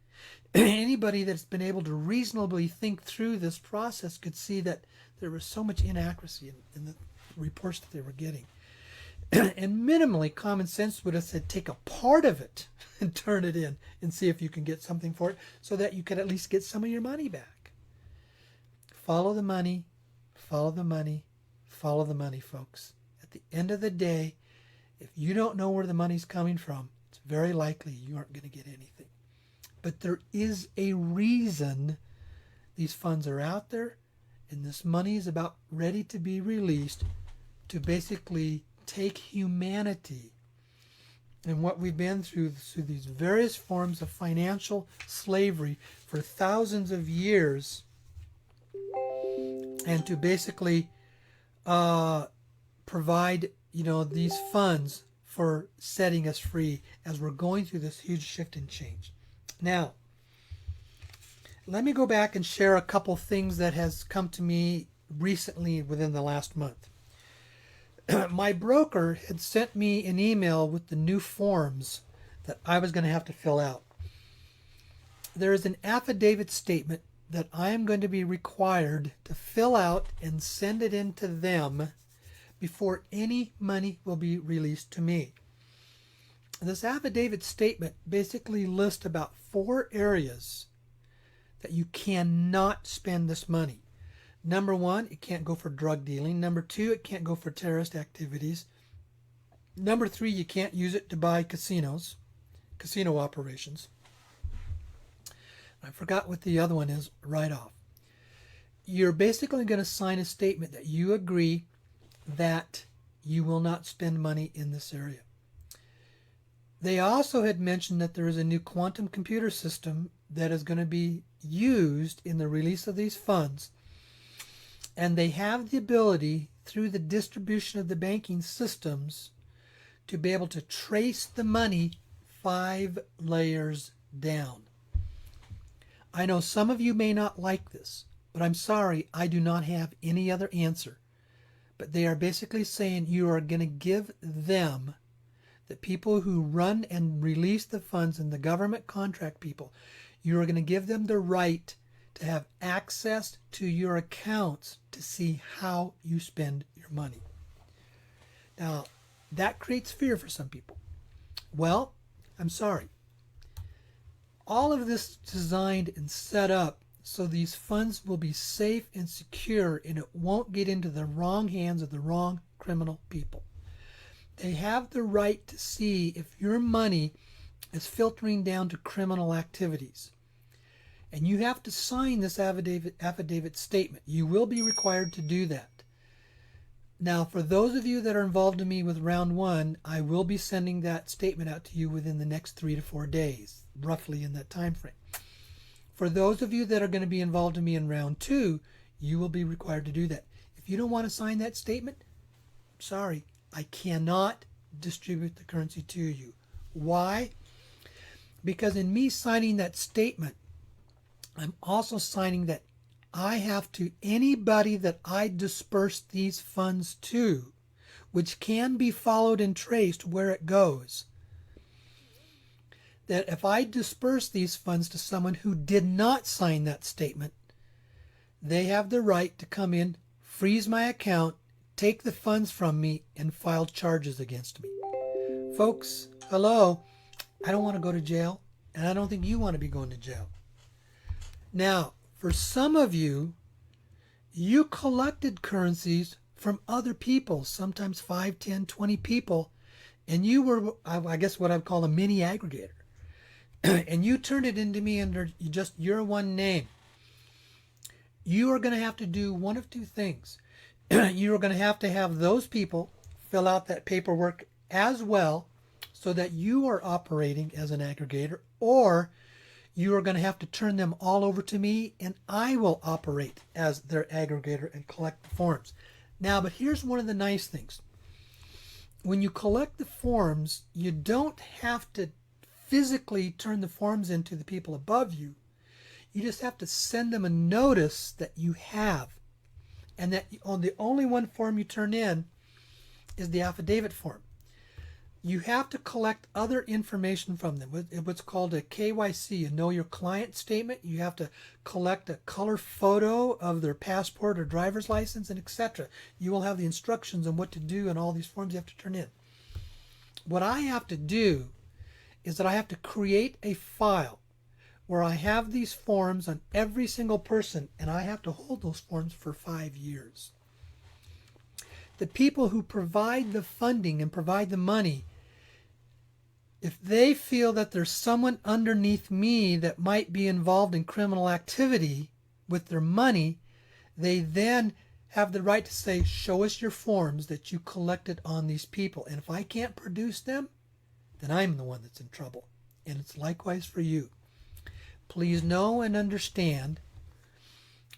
Anybody that's been able to reasonably think through this process could see that there was so much inaccuracy in the reports that they were getting. And minimally, common sense would have said, take a part of it and turn it in and see if you can get something for it, so that you could at least get some of your money back. Follow the money, follow the money, follow the money, folks. At the end of the day, if you don't know where the money's coming from, it's very likely you aren't going to get anything. But there is a reason these funds are out there, and this money is about ready to be released to basically take humanity and what we've been through these various forms of financial slavery for thousands of years, and to basically provide these funds for setting us free as we're going through this huge shift and change. Now, let me go back and share a couple things that has come to me recently within the last month. My broker had sent me an email with the new forms that I was going to have to fill out. There is an affidavit statement that I am going to be required to fill out and send it in to them before any money will be released to me. This affidavit statement basically lists about 4 areas that you cannot spend this money. Number 1, it can't go for drug dealing. Number 2, it can't go for terrorist activities. Number 3, you can't use it to buy casino operations. I forgot what the other one is right off. You're basically going to sign a statement that you agree that you will not spend money in this area. They also had mentioned that there is a new quantum computer system that is going to be used in the release of these funds, and they have the ability, through the distribution of the banking systems, to be able to trace the money 5 layers down. I know some of you may not like this, but I'm sorry, I do not have any other answer. But they are basically saying you are going to give them, the people who run and release the funds and the government contract people, you are going to give them the right to have access to your accounts to see how you spend your money. Now, that creates fear for some people. Well, I'm sorry. All of this is designed and set up so these funds will be safe and secure, and it won't get into the wrong hands of the wrong criminal people. They have the right to see if your money is filtering down to criminal activities. And you have to sign this affidavit statement. You will be required to do that. Now, for those of you that are involved in me with round 1, I will be sending that statement out to you within the next 3 to 4 days, roughly in that time frame. For those of you that are going to be involved in me in round 2, you will be required to do that. If you don't want to sign that statement, I'm sorry, I cannot distribute the currency to you. Why? Because in me signing that statement, I'm also signing that I have to, anybody that I disperse these funds to, which can be followed and traced where it goes, that if I disperse these funds to someone who did not sign that statement, they have the right to come in, freeze my account, take the funds from me, and file charges against me. Folks, hello, I don't want to go to jail, and I don't think you want to be going to jail. Now, for some of you, you collected currencies from other people, sometimes 5, 10, 20 people, and you were, I guess, what I'd call a mini aggregator. And you turned it into me under just your one name. You are going to have to do one of two things. You are going to have those people fill out that paperwork as well so that you are operating as an aggregator, or you are going to have to turn them all over to me and I will operate as their aggregator and collect the forms. Now, but here's one of the nice things. When you collect the forms, you don't have to physically turn the forms into the people above you. You just have to send them a notice that you have, and that on the only one form you turn in is the affidavit form. You have to collect other information from them, what's called a KYC, a Know Your Client statement. You have to collect a color photo of their passport or driver's license, and etc. You will have the instructions on what to do and all these forms you have to turn in. What I have to do is that I have to create a file where I have these forms on every single person, and I have to hold those forms for 5 years. The people who provide the funding and provide the money, if they feel that there's someone underneath me that might be involved in criminal activity with their money, they then have the right to say, show us your forms that you collected on these people. And if I can't produce them, then I'm the one that's in trouble. And it's likewise for you. Please know and understand,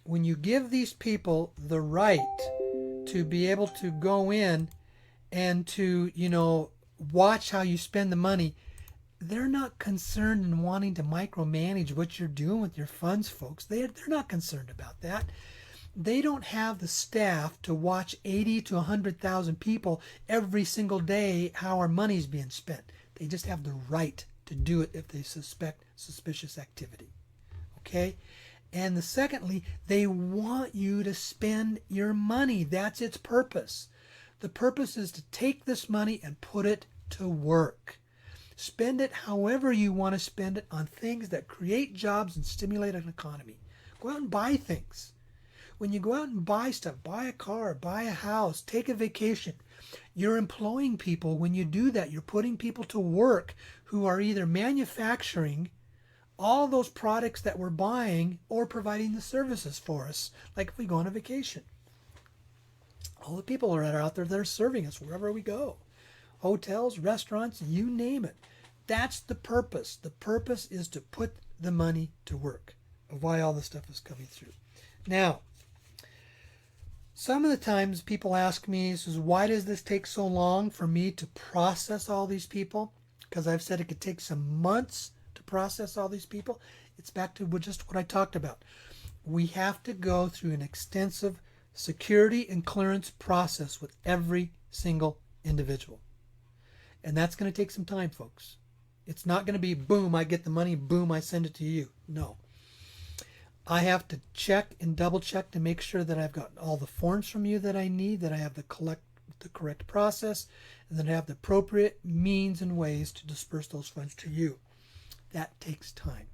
when you give these people the right to be able to go in and to, watch how you spend the money, they're not concerned in wanting to micromanage what you're doing with your funds, folks. They're not concerned about that. They don't have the staff to watch 80 to 100,000 people every single day how our money's being spent. They just have the right to do it if they suspect suspicious activity. Okay? And secondly, they want you to spend your money. That's its purpose. The purpose is to take this money and put it to work. Spend it however you want to spend it on things that create jobs and stimulate an economy. Go out and buy things. When you go out and buy stuff, buy a car, buy a house, take a vacation, you're employing people. When you do that, you're putting people to work who are either manufacturing all those products that we're buying or providing the services for us, like if we go on a vacation. All the people that are out there that are serving us wherever we go. Hotels, restaurants, you name it. That's the purpose. The purpose is to put the money to work, of why all this stuff is coming through. Now, some of the times people ask me, why does this take so long for me to process all these people? Because I've said it could take some months to process all these people. It's back to just what I talked about. We have to go through an extensive security and clearance process with every single individual. And that's going to take some time, folks. It's not going to be, boom, I get the money, boom, I send it to you. No. I have to check and double check to make sure that I've got all the forms from you that I need, that I have the correct process, and that I have the appropriate means and ways to disperse those funds to you. That takes time.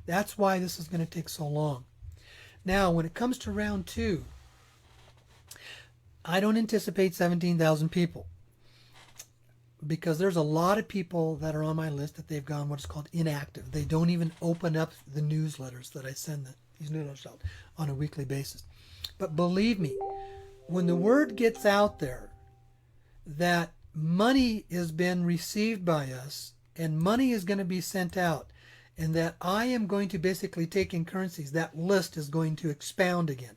That's why this is going to take so long. Now, when it comes to round 2, I don't anticipate 17,000 people, because there's a lot of people that are on my list that they've gone what's called inactive. They don't even open up the newsletters that I send these newsletters out on a weekly basis. But believe me, when the word gets out there that money has been received by us and money is going to be sent out, and that I am going to basically take in currencies, that list is going to expound again.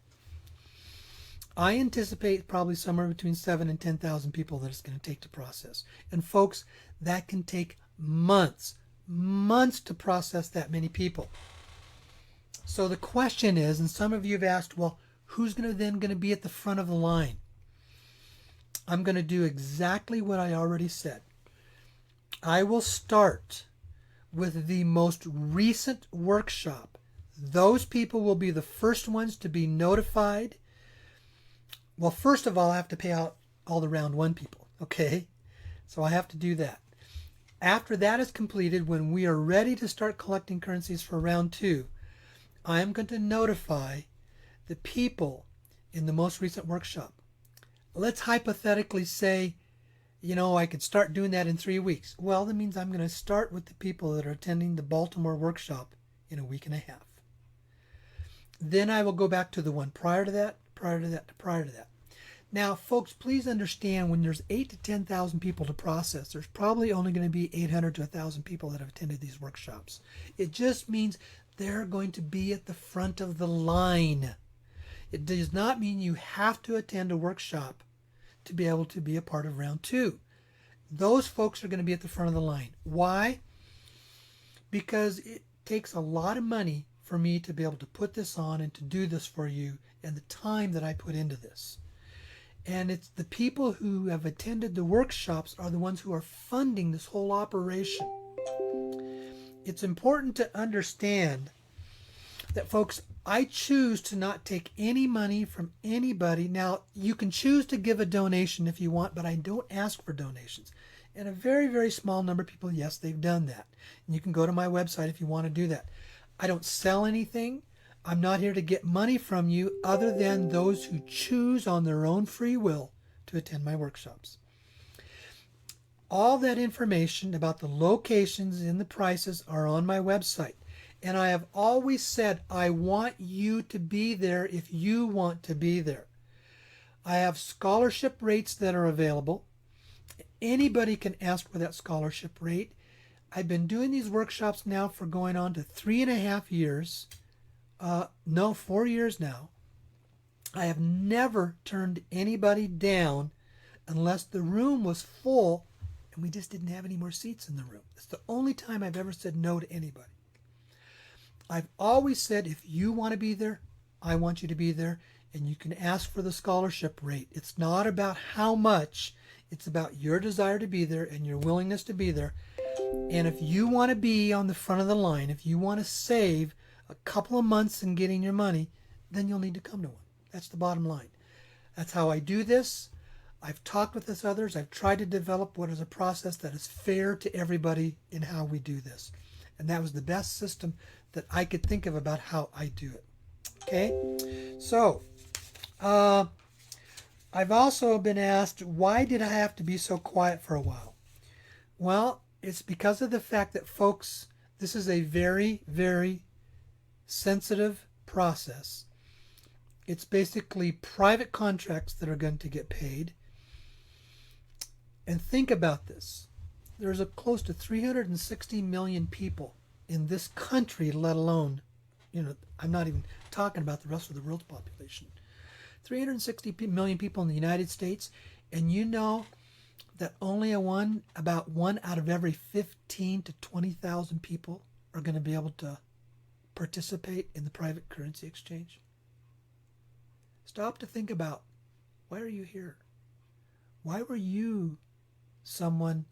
I anticipate probably somewhere between 7,000 and 10,000 people that it's going to take to process. And folks, that can take months to process that many people. So the question is, and some of you have asked, well, who's going to be at the front of the line? I'm going to do exactly what I already said. I will start with the most recent workshop. Those people will be the first ones to be notified. Well, first of all, I have to pay out all the round 1 people, okay? So I have to do that. After that is completed, when we are ready to start collecting currencies for round 2, I am going to notify the people in the most recent workshop. Let's hypothetically say, I could start doing that in 3 weeks. Well, that means I'm going to start with the people that are attending the Baltimore workshop in a week and a half. Then I will go back to the one prior to that, prior to that, prior to that. Now, folks, please understand when there's 8,000 to 10,000 people to process, there's probably only going to be 800 to 1,000 people that have attended these workshops. It just means they're going to be at the front of the line. It does not mean you have to attend a workshop to be able to be a part of round 2. Those folks are going to be at the front of the line. Why? Because it takes a lot of money for me to be able to put this on and to do this for you, and the time that I put into this. And it's the people who have attended the workshops are the ones who are funding this whole operation. It's important to understand that, folks, I choose to not take any money from anybody. Now, you can choose to give a donation if you want, but I don't ask for donations. And a very, very small number of people, yes, they've done that. And you can go to my website if you want to do that. I don't sell anything. I'm not here to get money from you other than those who choose on their own free will to attend my workshops. All that information about the locations and the prices are on my website. And I have always said I want you to be there if you want to be there. I have scholarship rates that are available. Anybody can ask for that scholarship rate. I've been doing these workshops now for going on to 3.5 years. 4 years now. I have never turned anybody down unless the room was full and we just didn't have any more seats in the room. It's the only time I've ever said no to anybody. I've always said, if you want to be there, I want you to be there, and you can ask for the scholarship rate. It's not about how much, it's about your desire to be there and your willingness to be there. And if you want to be on the front of the line, if you want to save a couple of months in getting your money, then you'll need to come to one. That's the bottom line. That's how I do this. I've talked with this others. I've tried to develop what is a process that is fair to everybody in how we do this. And that was the best system that I could think of about how I do it. Okay? So, I've also been asked, why did I have to be so quiet for a while? Well, it's because of the fact that, folks, this is a very, very sensitive process. It's basically private contracts that are going to get paid. And think about this. There's close to 360 million people in this country, let alone, I'm not even talking about the rest of the world's population. 360 million people in the United States, and you know that only about one out of every 15 to 20,000 people are going to be able to participate in the private currency exchange. Stop to think about, why are you here? Why were you someone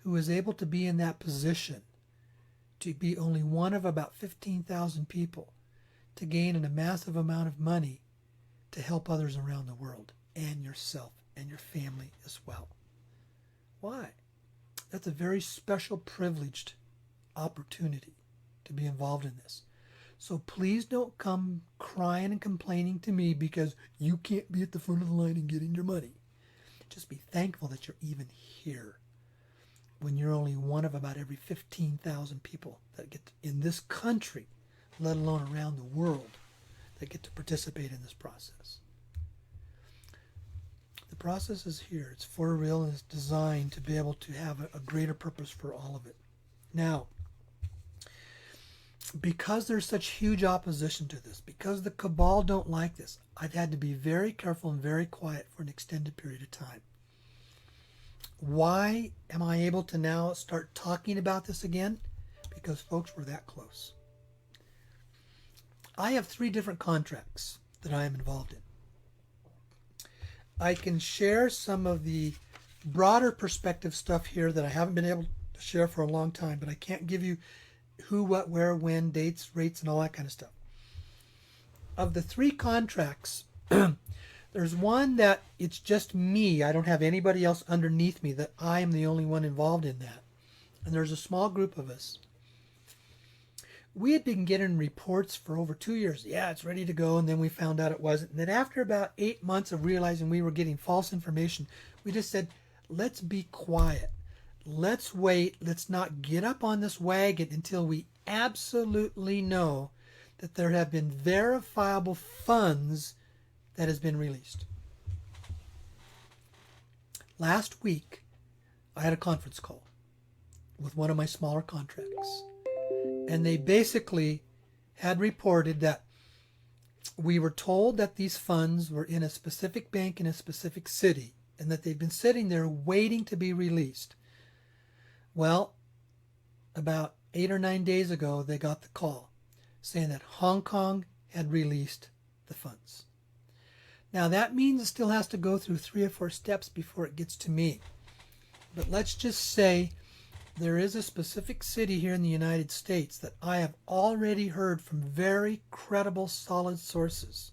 who was able to be in that position, to be only one of about 15,000 people, to gain a massive amount of money to help others around the world and yourself and your family as well? Why? That's a very special, privileged opportunity to be involved in this. So please don't come crying and complaining to me because you can't be at the front of the line and getting your money. Just be thankful that you're even here when you're only one of about every 15,000 people that get in this country, let alone around the world, that get to participate in this process. The process is here. It's for real, and it's designed to be able to have a greater purpose for all of it. Now, because there's such huge opposition to this, because the cabal don't like this, I've had to be very careful and very quiet for an extended period of time. Why am I able to now start talking about this again? Because, folks, we're that close. I have 3 different contracts that I am involved in. I can share some of the broader perspective stuff here that I haven't been able to share for a long time, but I can't give you who, what, where, when, dates, rates, and all that kind of stuff. Of the 3 contracts, there's one that it's just me. I don't have anybody else underneath me, that I am the only one involved in that. And there's a small group of us. We had been getting reports for over 2 years. Yeah, it's ready to go. And then we found out it wasn't. And then after about 8 months of realizing we were getting false information, we just said, let's be quiet. Let's wait. Let's not get up on this wagon until we absolutely know that there have been verifiable funds that has been released. Last week, I had a conference call with one of my smaller contracts. And they basically had reported that we were told that these funds were in a specific bank in a specific city and that they'd been sitting there waiting to be released. Well, about 8 or 9 days ago, they got the call saying that Hong Kong had released the funds. Now, that means it still has to go through 3 or 4 steps before it gets to me. But let's just say there is a specific city here in the United States that I have already heard from very credible, solid sources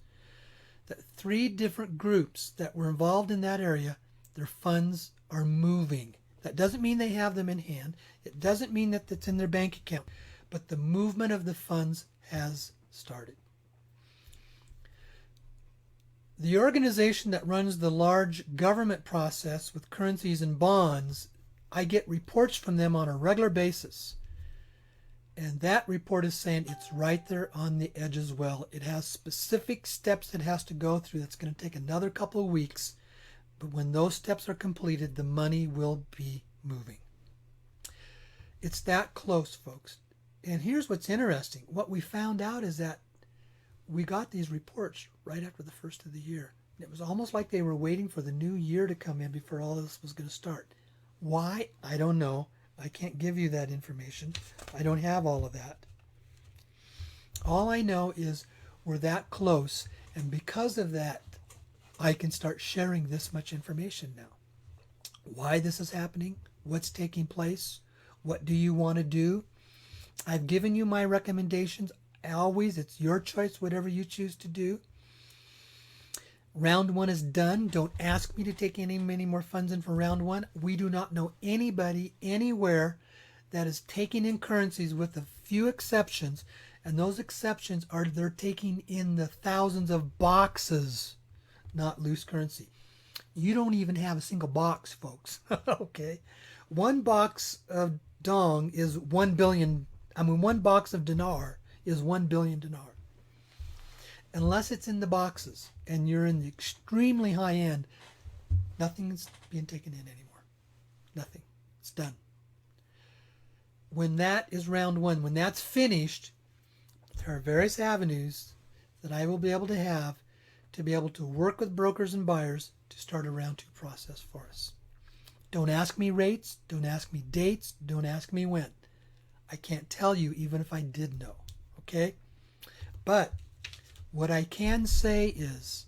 that 3 different groups that were involved in that area, their funds are moving. That doesn't mean they have them in hand. It doesn't mean that it's in their bank account. But the movement of the funds has started. The organization that runs the large government process with currencies and bonds, I get reports from them on a regular basis. And that report is saying it's right there on the edge as well. It has specific steps it has to go through. That's going to take another couple of weeks. But when those steps are completed, the money will be moving. It's that close, folks. And here's what's interesting. What we found out is that we got these reports right after the first of the year. It was almost like they were waiting for the new year to come in before all this was going to start. Why? I don't know. I can't give you that information. I don't have all of that. All I know is we're that close, and because of that, I can start sharing this much information now. Why this is happening, what's taking place, what do you want to do? I've given you my recommendations. Always, it's your choice, whatever you choose to do. Round 1 is done. Don't ask me to take any more funds in for round 1. We do not know anybody anywhere that is taking in currencies with a few exceptions. And those exceptions are they're taking in the thousands of boxes, not loose currency. You don't even have a single box, folks. Okay. 1 box of dong is 1 billion. 1 box of dinar is 1 billion dinar. Unless it's in the boxes and you're in the extremely high end, nothing's being taken in anymore. Nothing. It's done. When that is round 1, when that's finished, there are various avenues that I will be able to have to be able to work with brokers and buyers to start a round 2 process for us. Don't ask me rates. Don't ask me dates. Don't ask me when. I can't tell you even if I did know. Okay? But what I can say is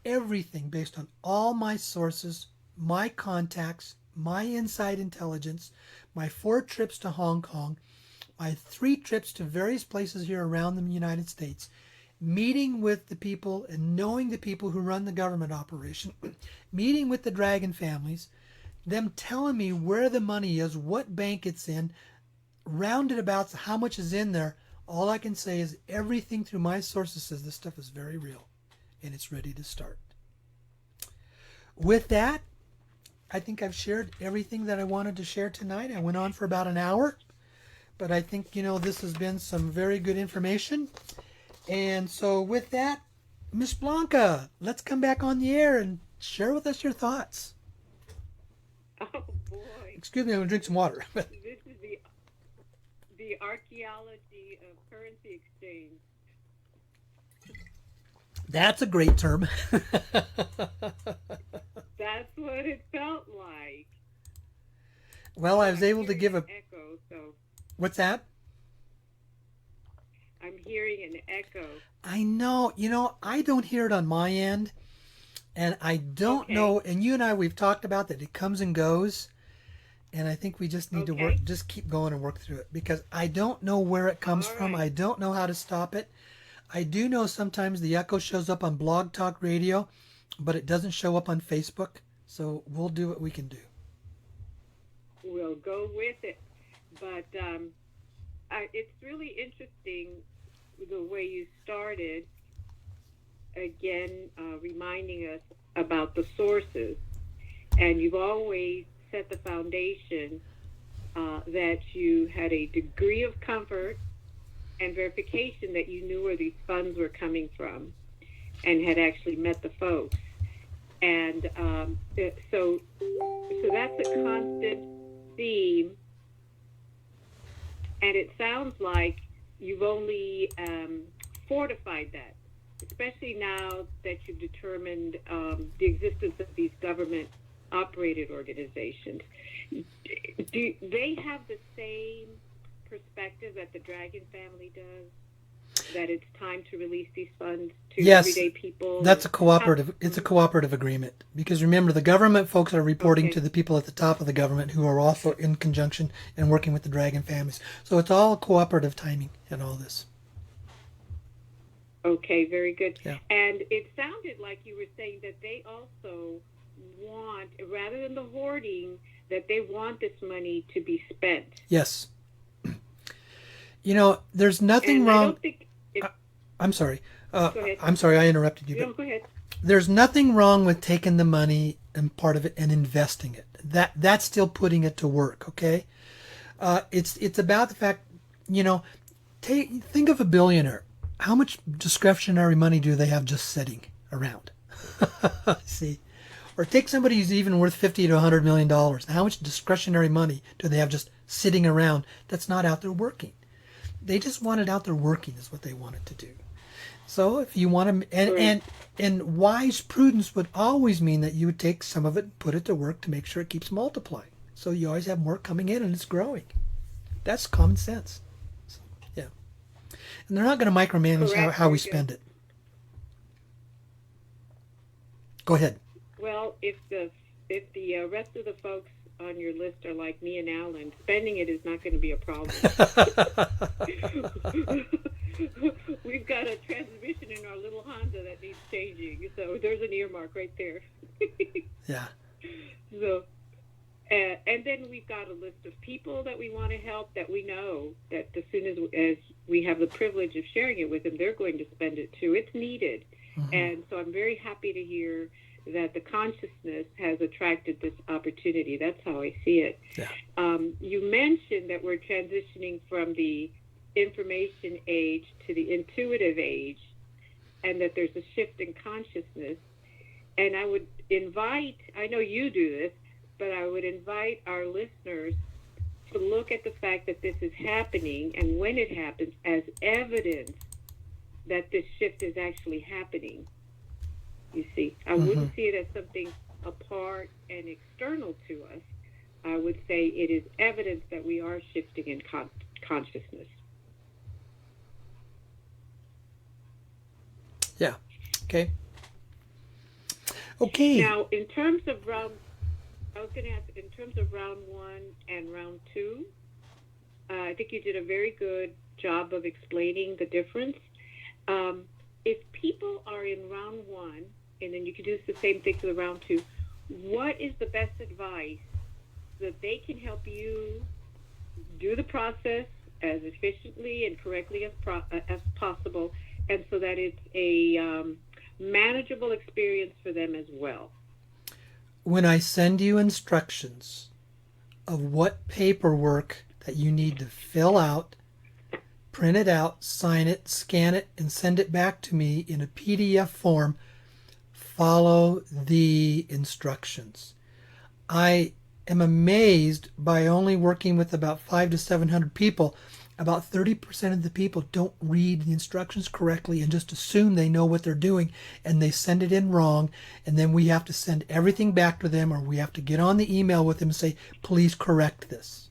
everything based on all my sources, my contacts, my inside intelligence, my 4 trips to Hong Kong, my 3 trips to various places here around the United States, meeting with the people and knowing the people who run the government operation, meeting with the dragon families, them telling me where the money is, what bank it's in, rounded about how much is in there. All I can say is everything through my sources says this stuff is very real and it's ready to start. With that, I think I've shared everything that I wanted to share tonight. I went on for about an hour, but I think, this has been some very good information. And so with that, Miss Blanca, let's come back on the air and share with us your thoughts. Oh boy! Excuse me, I'm gonna drink some water. This is the archaeology of currency exchange. That's a great term. That's what it felt like. Well, I was able to give a echo. So what's that? I'm hearing an echo. I know. I don't hear it on my end. And I don't know. And you and I, we've talked about that it comes and goes. And I think we just need to just keep going and work through it. Because I don't know where it comes from. I don't know how to stop it. I do know sometimes the echo shows up on Blog Talk Radio, but it doesn't show up on Facebook. So we'll do what we can do. We'll go with it. But it's really interesting the way you started, again, reminding us about the sources. And you've always set the foundation that you had a degree of comfort and verification that you knew where these funds were coming from and had actually met the folks. And so that's a constant theme. And it sounds like you've only fortified that, especially now that you've determined the existence of these government-operated organizations. Do they have the same perspective that the Dragon family does? That it's time to release these funds to everyday people? That's a cooperative. It's a cooperative agreement, because remember, the government folks are reporting to the people at the top of the government, who are also in conjunction and working with the Dragon families. So it's all cooperative timing in all this. Okay, very good. Yeah. And it sounded like you were saying that they also want, rather than the hoarding, that they want this money to be spent. Yes. You know, there's nothing wrong. I don't think I'm sorry. Go ahead. I'm sorry, I interrupted you. No, go ahead. There's nothing wrong with taking the money and part of it and investing it. That's still putting it to work. Okay. It's about the fact, you know, think of a billionaire. How much discretionary money do they have just sitting around? See, or take somebody who's even worth $50 to $100 million. How much discretionary money do they have just sitting around that's not out there working? They just want it out there working is what they want it to do. So if you want to, and wise prudence would always mean that you would take some of it and put it to work to make sure it keeps multiplying. So you always have more coming in and it's growing. That's common sense. So, yeah. And they're not going to micromanage how we spend it. Go ahead. Well, if the rest of the folks on your list are like me and Alan, spending it is not going to be a problem. We've got a transmission in our little Honda that needs changing, so there's an earmark right there. Yeah. So, and then we've got a list of people that we want to help that we know that as soon as we have the privilege of sharing it with them, they're going to spend it too. It's needed. Mm-hmm. And so I'm very happy to hear that the consciousness has attracted this opportunity. That's how I see it. Yeah. You mentioned that we're transitioning from the information age to the intuitive age, and that there's a shift in consciousness. And I would invite, I know you do this, but I would invite our listeners to look at the fact that this is happening, and when it happens, as evidence that this shift is actually happening. You see, I wouldn't see it as something apart and external to us. I would say it is evidence that we are shifting in consciousness. Yeah. Okay. Okay. Now, in terms of round 1 and round 2, I think you did a very good job of explaining the difference. If people are in round 1, and then you can do the same thing for the round 2, what is the best advice so that they can help you do the process as efficiently and correctly as possible, and so that it's a manageable experience for them as well? When I send you instructions of what paperwork that you need to fill out, print it out, sign it, scan it, and send it back to me in a PDF form, follow the instructions. I am amazed by only working with about 500 to 700 people. About 30% of the people don't read the instructions correctly and just assume they know what they're doing, and they send it in wrong, and then we have to send everything back to them, or we have to get on the email with them and say, please correct this.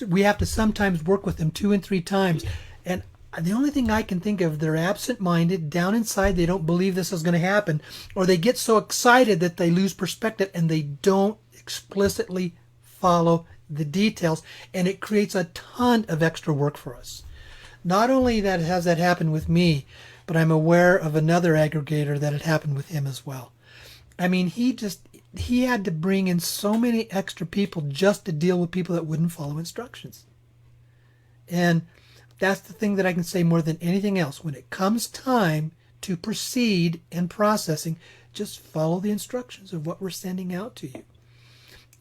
We have to sometimes work with them 2 and 3 times, and the only thing I can think of, they're absent-minded, down inside they don't believe this is going to happen, or they get so excited that they lose perspective and they don't explicitly follow the details, and it creates a ton of extra work for us. Not only that has that happened with me, but I'm aware of another aggregator that had happened with him as well. I mean, he had to bring in so many extra people just to deal with people that wouldn't follow instructions. And that's the thing that I can say more than anything else. When it comes time to proceed in processing, just follow the instructions of what we're sending out to you.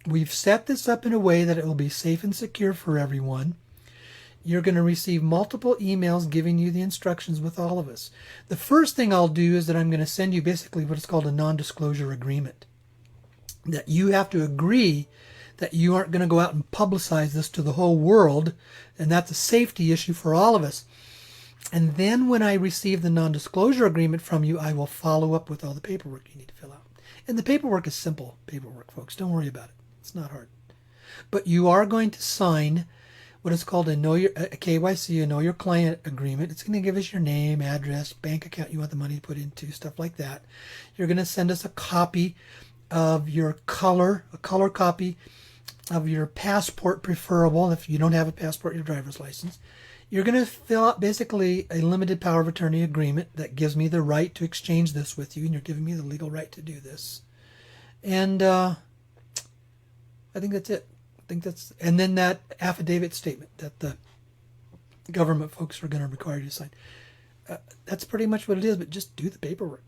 We've set this up in a way that it will be safe and secure for everyone. You're going to receive multiple emails giving you the instructions with all of us. The first thing I'll do is that I'm going to send you basically what is called a non-disclosure agreement. That you have to agree that you aren't going to go out and publicize this to the whole world, and that's a safety issue for all of us. And then when I receive the non-disclosure agreement from you, I will follow up with all the paperwork you need to fill out. And the paperwork is simple paperwork, folks. Don't worry about it. It's not hard. But you are going to sign what is called a KYC, a Know Your Client agreement. It's going to give us your name, address, bank account you want the money to put into, stuff like that. You're going to send us a copy of your a color copy of your passport, preferable. If you don't have a passport, your driver's license. You're going to fill out basically a limited power of attorney agreement that gives me the right to exchange this with you, and you're giving me the legal right to do this. And I think that's it. And then that affidavit statement that the government folks are going to require you to sign. That's pretty much what it is, but just do the paperwork.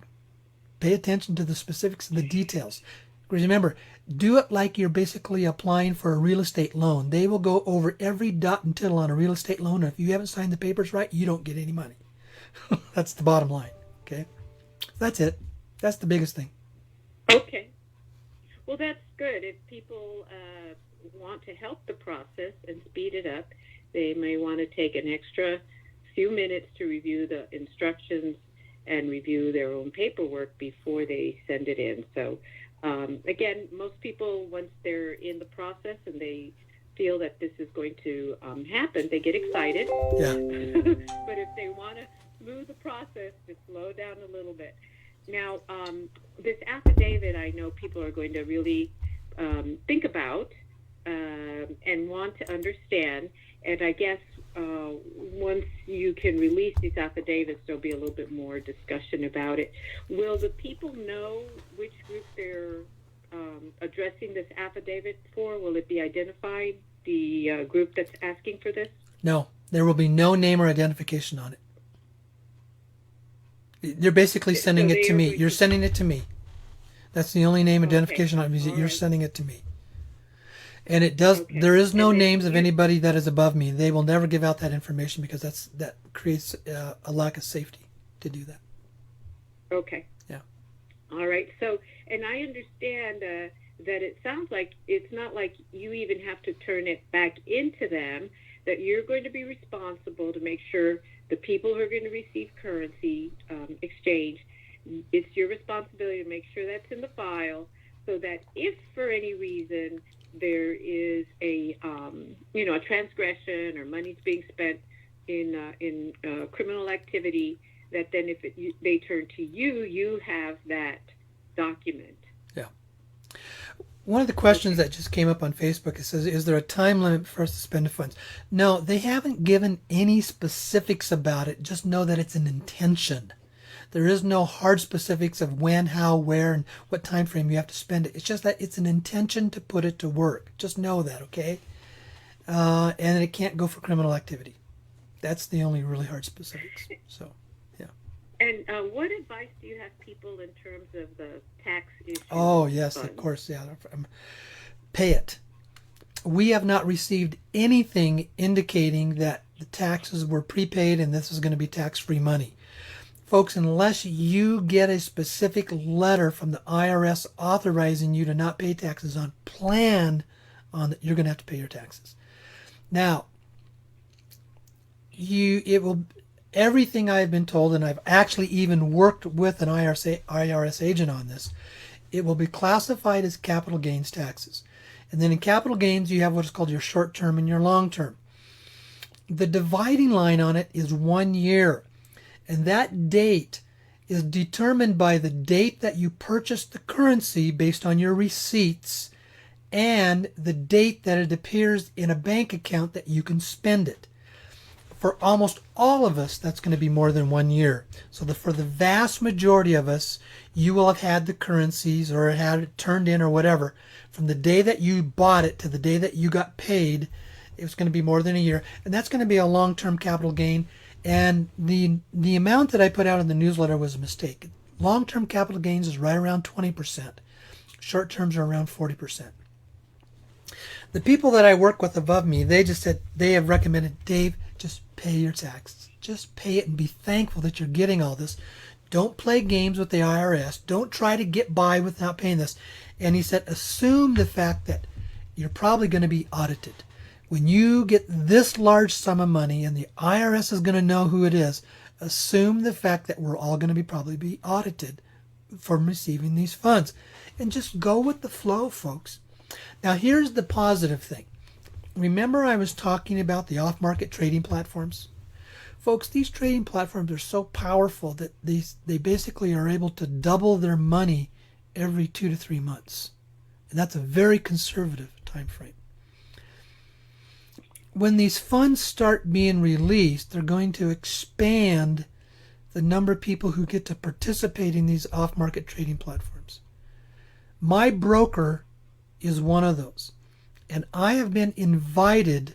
Pay attention to the specifics and the details. Remember, do it like you're basically applying for a real estate loan. They will go over every dot and tittle on a real estate loan, and if you haven't signed the papers right, you don't get any money. That's the bottom line. Okay? That's it. That's the biggest thing. Okay. Well, that's good. If people want to help the process and speed it up, they may want to take an extra few minutes to review the instructions and review their own paperwork before they send it in. So, again, most people, once they're in the process and they feel that this is going to happen, they get excited. Yeah. But if they want to smooth the process, just slow down a little bit. Now, this affidavit, I know people are going to really think about and want to understand. And I guess once you can release these affidavits, there'll be a little bit more discussion about it. Will the people know which group they're addressing this affidavit for? Will it be identified, the group that's asking for this? No, there will be no name or identification on it. You're basically sending it to me. You're sending it to me. That's the only name identification on it, is that you're sending it to me. And it does. Okay. There is no names of anybody that is above me. They will never give out that information because that creates a lack of safety to do that. Okay. Yeah. All right. So, and I understand that it sounds like it's not like you even have to turn it back into them, that you're going to be responsible to make sure the people who are going to receive currency exchange, it's your responsibility to make sure that's in the file so that if for any reason there is a transgression or money's being spent in criminal activity, that then if they turn to you, you have that document. Yeah. One of the questions that just came up on Facebook, it says, is there a time limit for us to spend the funds? No, they haven't given any specifics about it. Just know that it's an intention. There is no hard specifics of when, how, where, and what time frame you have to spend it. It's just that it's an intention to put it to work. Just know that, okay? And it can't go for criminal activity. That's the only really hard specifics. So, yeah. And what advice do you have people in terms of the tax issue? Oh, yes, of course, yeah. Pay it. We have not received anything indicating that the taxes were prepaid and this is going to be tax-free money. Folks, unless you get a specific letter from the IRS authorizing you to not pay taxes on plan on that, you're going to have to pay your taxes. Now, everything I've been told, and I've actually even worked with an IRS agent on this, it will be classified as capital gains taxes. And then in capital gains, you have what is called your short term and your long term. The dividing line on it is 1 year. And that date is determined by the date that you purchased the currency based on your receipts and the date that it appears in a bank account that you can spend it. For almost all of us, that's going to be more than 1 year. So for the vast majority of us, you will have had the currencies or had it turned in or whatever from the day that you bought it to the day that you got paid. It was going to be more than a year, and that's going to be a long-term capital gain. And the amount that I put out in the newsletter was a mistake. Long-term capital gains is right around 20%. Short terms are around 40%. The people that I work with above me, they just said, they have recommended, Dave, just pay your taxes. Just pay it and be thankful that you're getting all this. Don't play games with the IRS. Don't try to get by without paying this. And he said, assume the fact that you're probably going to be audited. When you get this large sum of money and the IRS is going to know who it is, assume the fact that we're all going to be probably be audited from receiving these funds. And just go with the flow, folks. Now, here's the positive thing. Remember I was talking about the off-market trading platforms? Folks, these trading platforms are so powerful that they basically are able to double their money every 2 to 3 months. And that's a very conservative time frame. When these funds start being released, they're going to expand the number of people who get to participate in these off-market trading platforms. My broker is one of those. And I have been invited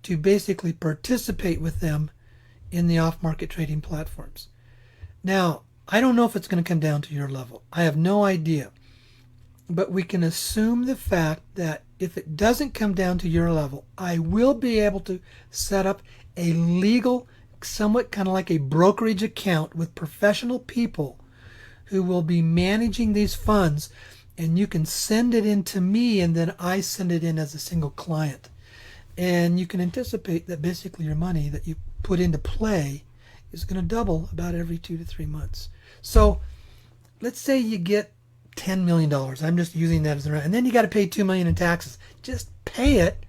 to basically participate with them in the off-market trading platforms. Now, I don't know if it's going to come down to your level. I have no idea. But we can assume the fact that if it doesn't come down to your level, I will be able to set up a legal, somewhat kind of like a brokerage account with professional people who will be managing these funds, and you can send it in to me, and then I send it in as a single client. And you can anticipate that basically your money that you put into play is going to double about every 2 to 3 months. So let's say you get $10 million. I'm just using that as a, and then you got to pay $2 million in taxes. Just pay it,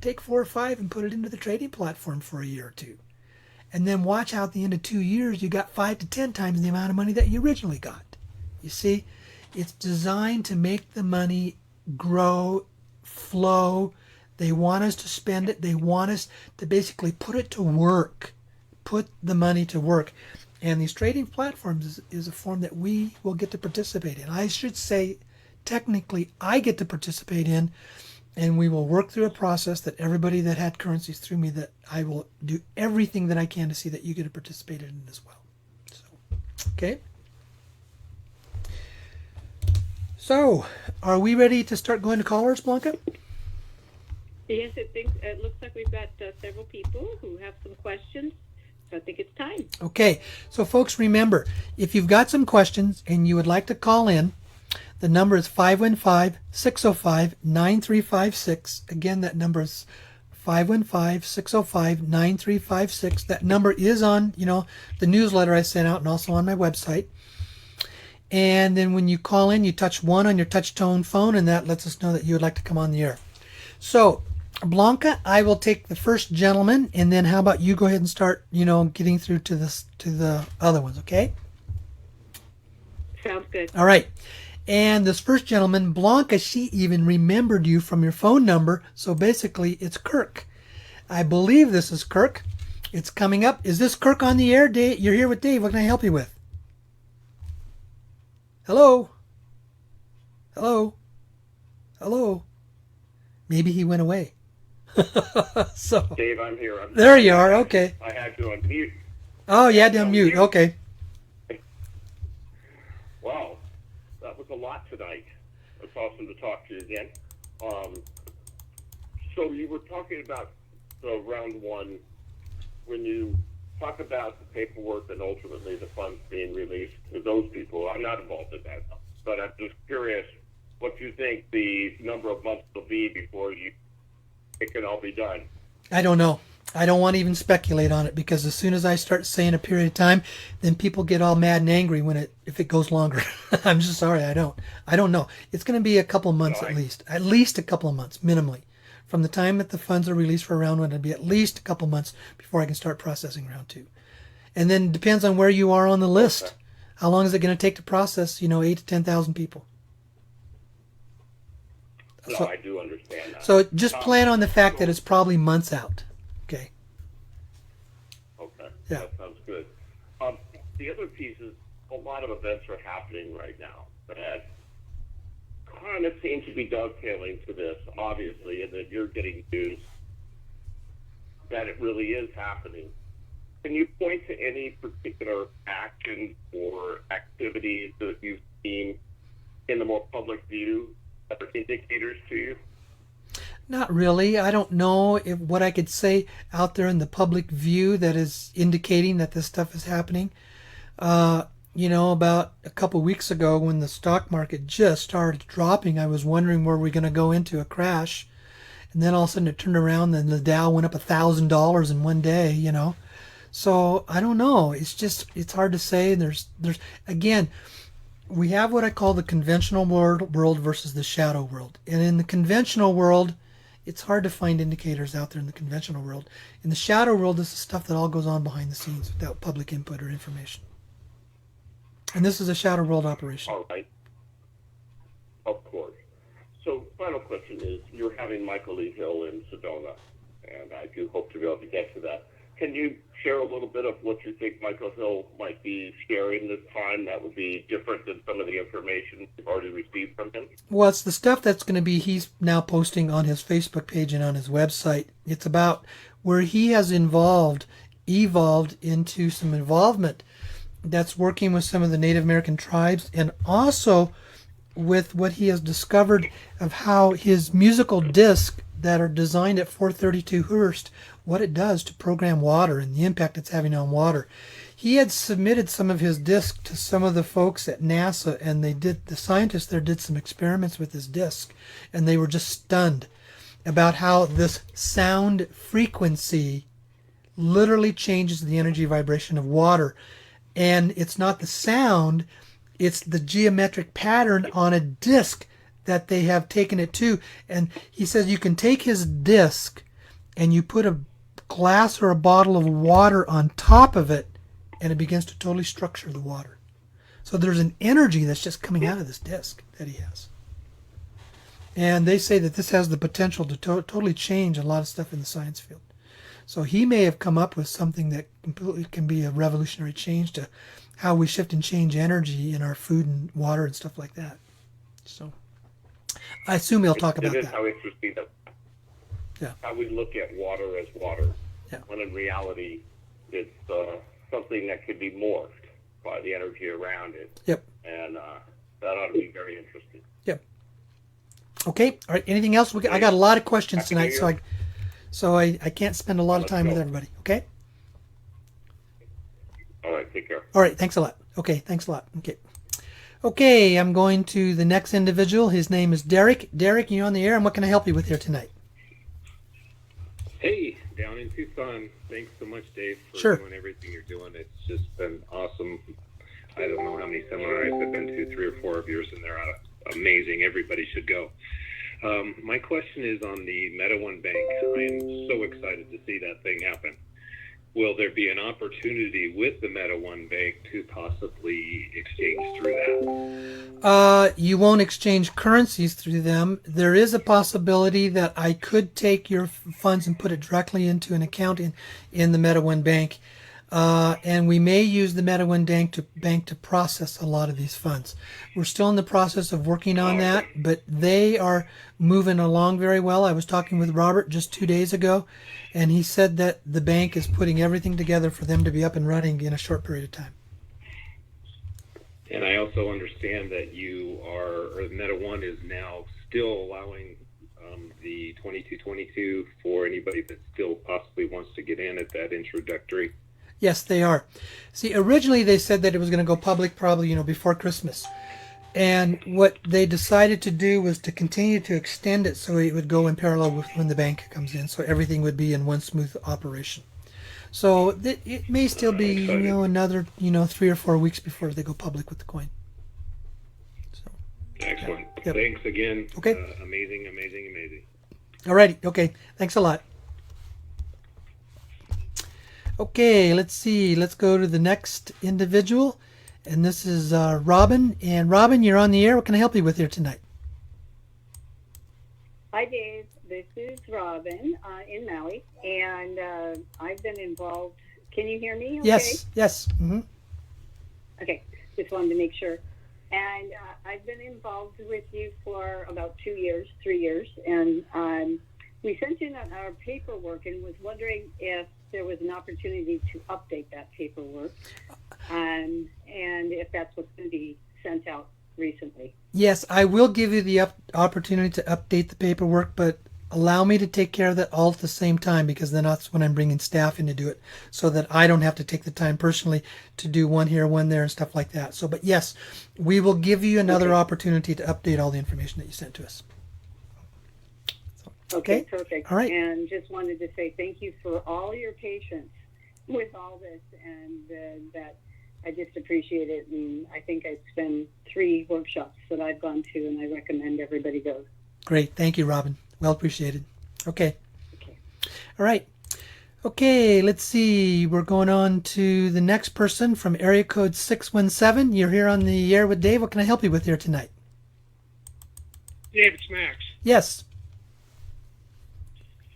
take 4 or 5 and put it into the trading platform for a year or two. And then watch how at the end of 2 years you got 5 to 10 times the amount of money that you originally got. You see, it's designed to make the money grow, flow. They want us to spend it. They want us to basically put it to work, put the money to work. And these trading platforms is a form that we will get to participate in. I should say, technically, I get to participate in, and we will work through a process that everybody that had currencies through me, that I will do everything that I can to see that you get to participate in it as well. So, okay. So, are we ready to start going to callers, Blanca? Yes, it looks like we've got several people who have some questions. So I think it's time. Okay, so folks, remember, if you've got some questions and you would like to call in, the number is 515-605-9356. Again, that number is 515-605-9356. That number is on, the newsletter I sent out and also on my website. And then when you call in, you touch 1 on your touch tone phone, and that lets us know that you would like to come on the air. So, Blanca, I will take the first gentleman, and then how about you go ahead and start, getting through to the other ones, okay? Sounds good. All right. And this first gentleman, Blanca, she even remembered you from your phone number, so basically it's Kirk. I believe this is Kirk. It's coming up. Is this Kirk on the air? Dave, you're here with Dave. What can I help you with? Hello? Hello? Hello? Maybe he went away. So Dave, I'm here. There you are. Okay. I had to unmute. Oh, you had to unmute. Okay. Wow, that was a lot tonight. It's awesome to talk to you again. So you were talking about the round one when you talk about the paperwork and ultimately the funds being released to those people. I'm not involved in that, but I'm just curious what you think the number of months will be before it can all be done. I don't know. I don't want to even speculate on it, because as soon as I start saying a period of time, then people get all mad and angry if it goes longer. I'm just sorry. I don't know. It's going to be a couple of months at least a couple of months minimally. From the time that the funds are released for round one, it'll be at least a couple months before I can start processing round two. And then it depends on where you are on the list. Okay. How long is it going to take to process, 8,000 to 10,000 people? No, so, I do understand that. So just plan on the fact that it's probably months out. Okay. Okay. Yeah. That sounds good. The other piece is a lot of events are happening right now that kind of seem to be dovetailing to this, obviously, and then you're getting news that it really is happening. Can you point to any particular actions or activities that you've seen in the more public view that are indicators to you? Not really. I don't know if what I could say out there in the public view that is indicating that this stuff is happening. About a couple weeks ago when the stock market just started dropping, I was wondering were we going to go into a crash. And then all of a sudden it turned around and the Dow went up $1,000 in one day. So I don't know. It's hard to say. There's again, we have what I call the conventional world versus the shadow world. And in the conventional world, it's hard to find indicators out there in the conventional world. In the shadow world, this is stuff that all goes on behind the scenes without public input or information. And this is a shadow world operation. All right. Of course. So final question is, you're having Michael Lee Hill in Sedona, and I do hope to be able to get to that. Can you share a little bit of what you think Michael Hill might be sharing this time that would be different than some of the information you've already received from him? Well, it's the stuff that's going to be, he's now posting on his Facebook page and on his website. It's about where he has evolved into some involvement that's working with some of the Native American tribes, and also with what he has discovered of how his musical discs that are designed at 432 Hz, what it does to program water and the impact it's having on water. He had submitted some of his disc to some of the folks at NASA, and the scientists there did some experiments with his disc, and they were just stunned about how this sound frequency literally changes the energy vibration of water. And it's not the sound, it's the geometric pattern on a disc that they have taken it to. And he says you can take his disc and you put a glass or a bottle of water on top of it, and it begins to totally structure the water. So there's an energy that's just coming out of this disc that he has. And they say that this has the potential to totally change a lot of stuff in the science field. So he may have come up with something that completely can be a revolutionary change to how we shift and change energy in our food and water and stuff like that. So I assume he'll talk about that. It is how interesting that how we look at water as water, when in reality it's something that could be morphed by the energy around it. Yep. And that ought to be very interesting. Yep. Okay. All right. Anything else? I got a lot of questions tonight, so I can't spend a lot of time with everybody. Okay. All right. Take care. All right. Thanks a lot. Okay. Thanks a lot. Okay. Okay. I'm going to the next individual. His name is Derek. Derek, you're on the air, and what can I help you with here tonight? Hey, down in Tucson. Thanks so much, Dave, for doing everything you're doing. It's just been awesome. I don't know how many seminars I've been to, 3 or 4 of yours, and they're amazing. Everybody should go. My question is on the Meta One Bank. I am so excited to see that thing happen. Will there be an opportunity with the Meta One Bank to possibly exchange through that? You won't exchange currencies through them. There is a possibility that I could take your funds and put it directly into an account in the Meta One Bank. And we may use the Meta One bank to process a lot of these funds. We're still in the process of working on that, but they are moving along very well. I was talking with Robert just 2 days ago, and he said that the bank is putting everything together for them to be up and running in a short period of time. And I also understand that Meta One is now still allowing the 2222 for anybody that still possibly wants to get in at that introductory. Yes, they are. See, originally they said that it was going to go public probably, before Christmas. And what they decided to do was to continue to extend it so it would go in parallel with when the bank comes in, so everything would be in one smooth operation. So it may still be, another, 3 or 4 weeks before they go public with the coin. So, excellent. Yep. Thanks again. Okay. Amazing. All righty. Okay. Thanks a lot. Okay, let's see. Let's go to the next individual. And this is Robin. And Robin, you're on the air. What can I help you with here tonight? Hi, Dave. This is Robin in Maui. And I've been involved. Can you hear me? Okay? Yes. Mm-hmm. Okay. Just wanted to make sure. And I've been involved with you for about 2 years, 3 years. And we sent in our paperwork and was wondering if there was an opportunity to update that paperwork, and if that's what's going to be sent out recently. Yes, I will give you the opportunity to update the paperwork, but allow me to take care of that all at the same time, because then that's when I'm bringing staff in to do it, so that I don't have to take the time personally to do one here, one there, and stuff like that. So, but yes, we will give you another opportunity to update all the information that you sent to us. Okay, perfect. All right. And just wanted to say thank you for all your patience with all this, and that I just appreciate it. And I think it's been 3 workshops that I've gone to, and I recommend everybody goes. Great. Thank you, Robin. Well appreciated. Okay. All right. Okay, let's see. We're going on to the next person from area code 617. You're here on the air with Dave. What can I help you with here tonight? Dave, it's Max. Yes.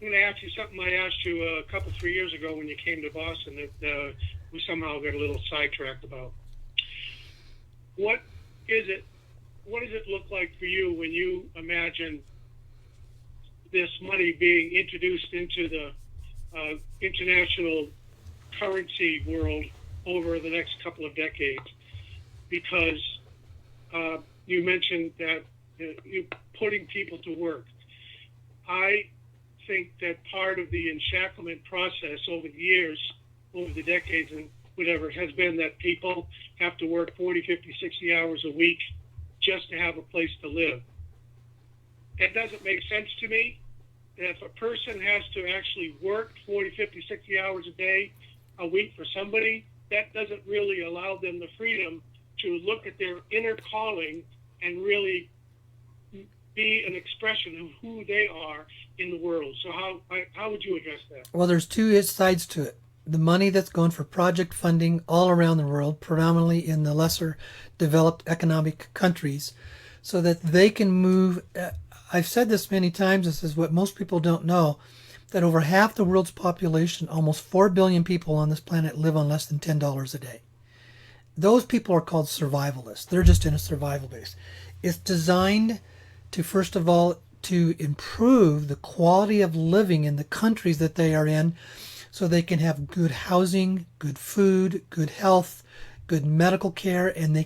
I'm going to ask you something I asked you a couple, 3 years ago when you came to Boston that we somehow got a little sidetracked about. What does it look like for you when you imagine this money being introduced into the international currency world over the next couple of decades? Because you mentioned that you're putting people to work. I think that part of the enshacklement process over the years, over the decades and whatever, has been that people have to work 40, 50, 60 hours a week just to have a place to live. It doesn't make sense to me that if a person has to actually work 40, 50, 60 hours a week for somebody, that doesn't really allow them the freedom to look at their inner calling and really be an expression of who they are in the world. So how would you address that? Well, there's 2 sides to it. The money that's going for project funding all around the world, predominantly in the lesser developed economic countries, so that they can move. I've said this many times, this is what most people don't know, that over half the world's population, almost 4 billion people on this planet, live on less than $10 a day. Those people are called survivalists. They're just in a survival base. It's designed to, first of all, to improve the quality of living in the countries that they are in, so they can have good housing, good food, good health, good medical care, and they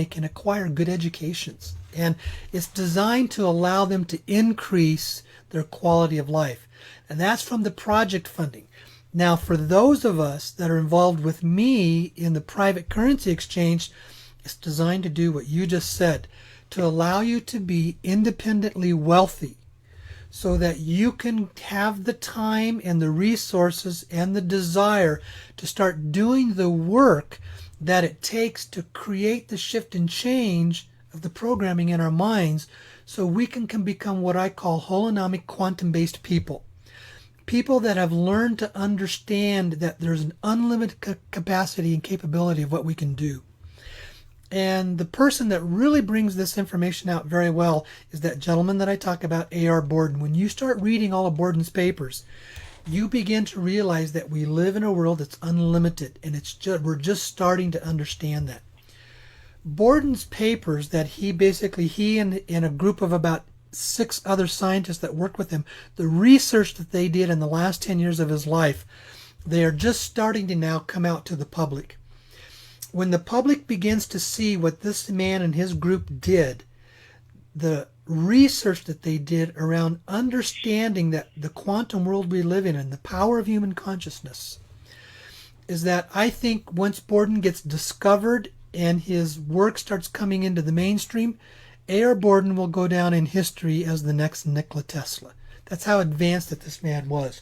can acquire good educations. And it's designed to allow them to increase their quality of life. And that's from the project funding. Now, for those of us that are involved with me in the private currency exchange, it's designed to do what you just said, to allow you to be independently wealthy, so that you can have the time and the resources and the desire to start doing the work that it takes to create the shift and change of the programming in our minds, so we can become what I call holonomic quantum-based people. People that have learned to understand that there's an unlimited capacity and capability of what we can do. And the person that really brings this information out very well is that gentleman that I talk about, A.R. Borden. When you start reading all of Borden's papers, you begin to realize that we live in a world that's unlimited, and we're just starting to understand that. Borden's papers that he and a group of about 6 other scientists that worked with him, the research that they did in the last 10 years of his life, they are just starting to now come out to the public. When the public begins to see what this man and his group did, the research that they did around understanding that the quantum world we live in and the power of human consciousness, is that I think once Borden gets discovered and his work starts coming into the mainstream, A.R. Borden will go down in history as the next Nikola Tesla. That's how advanced that this man was.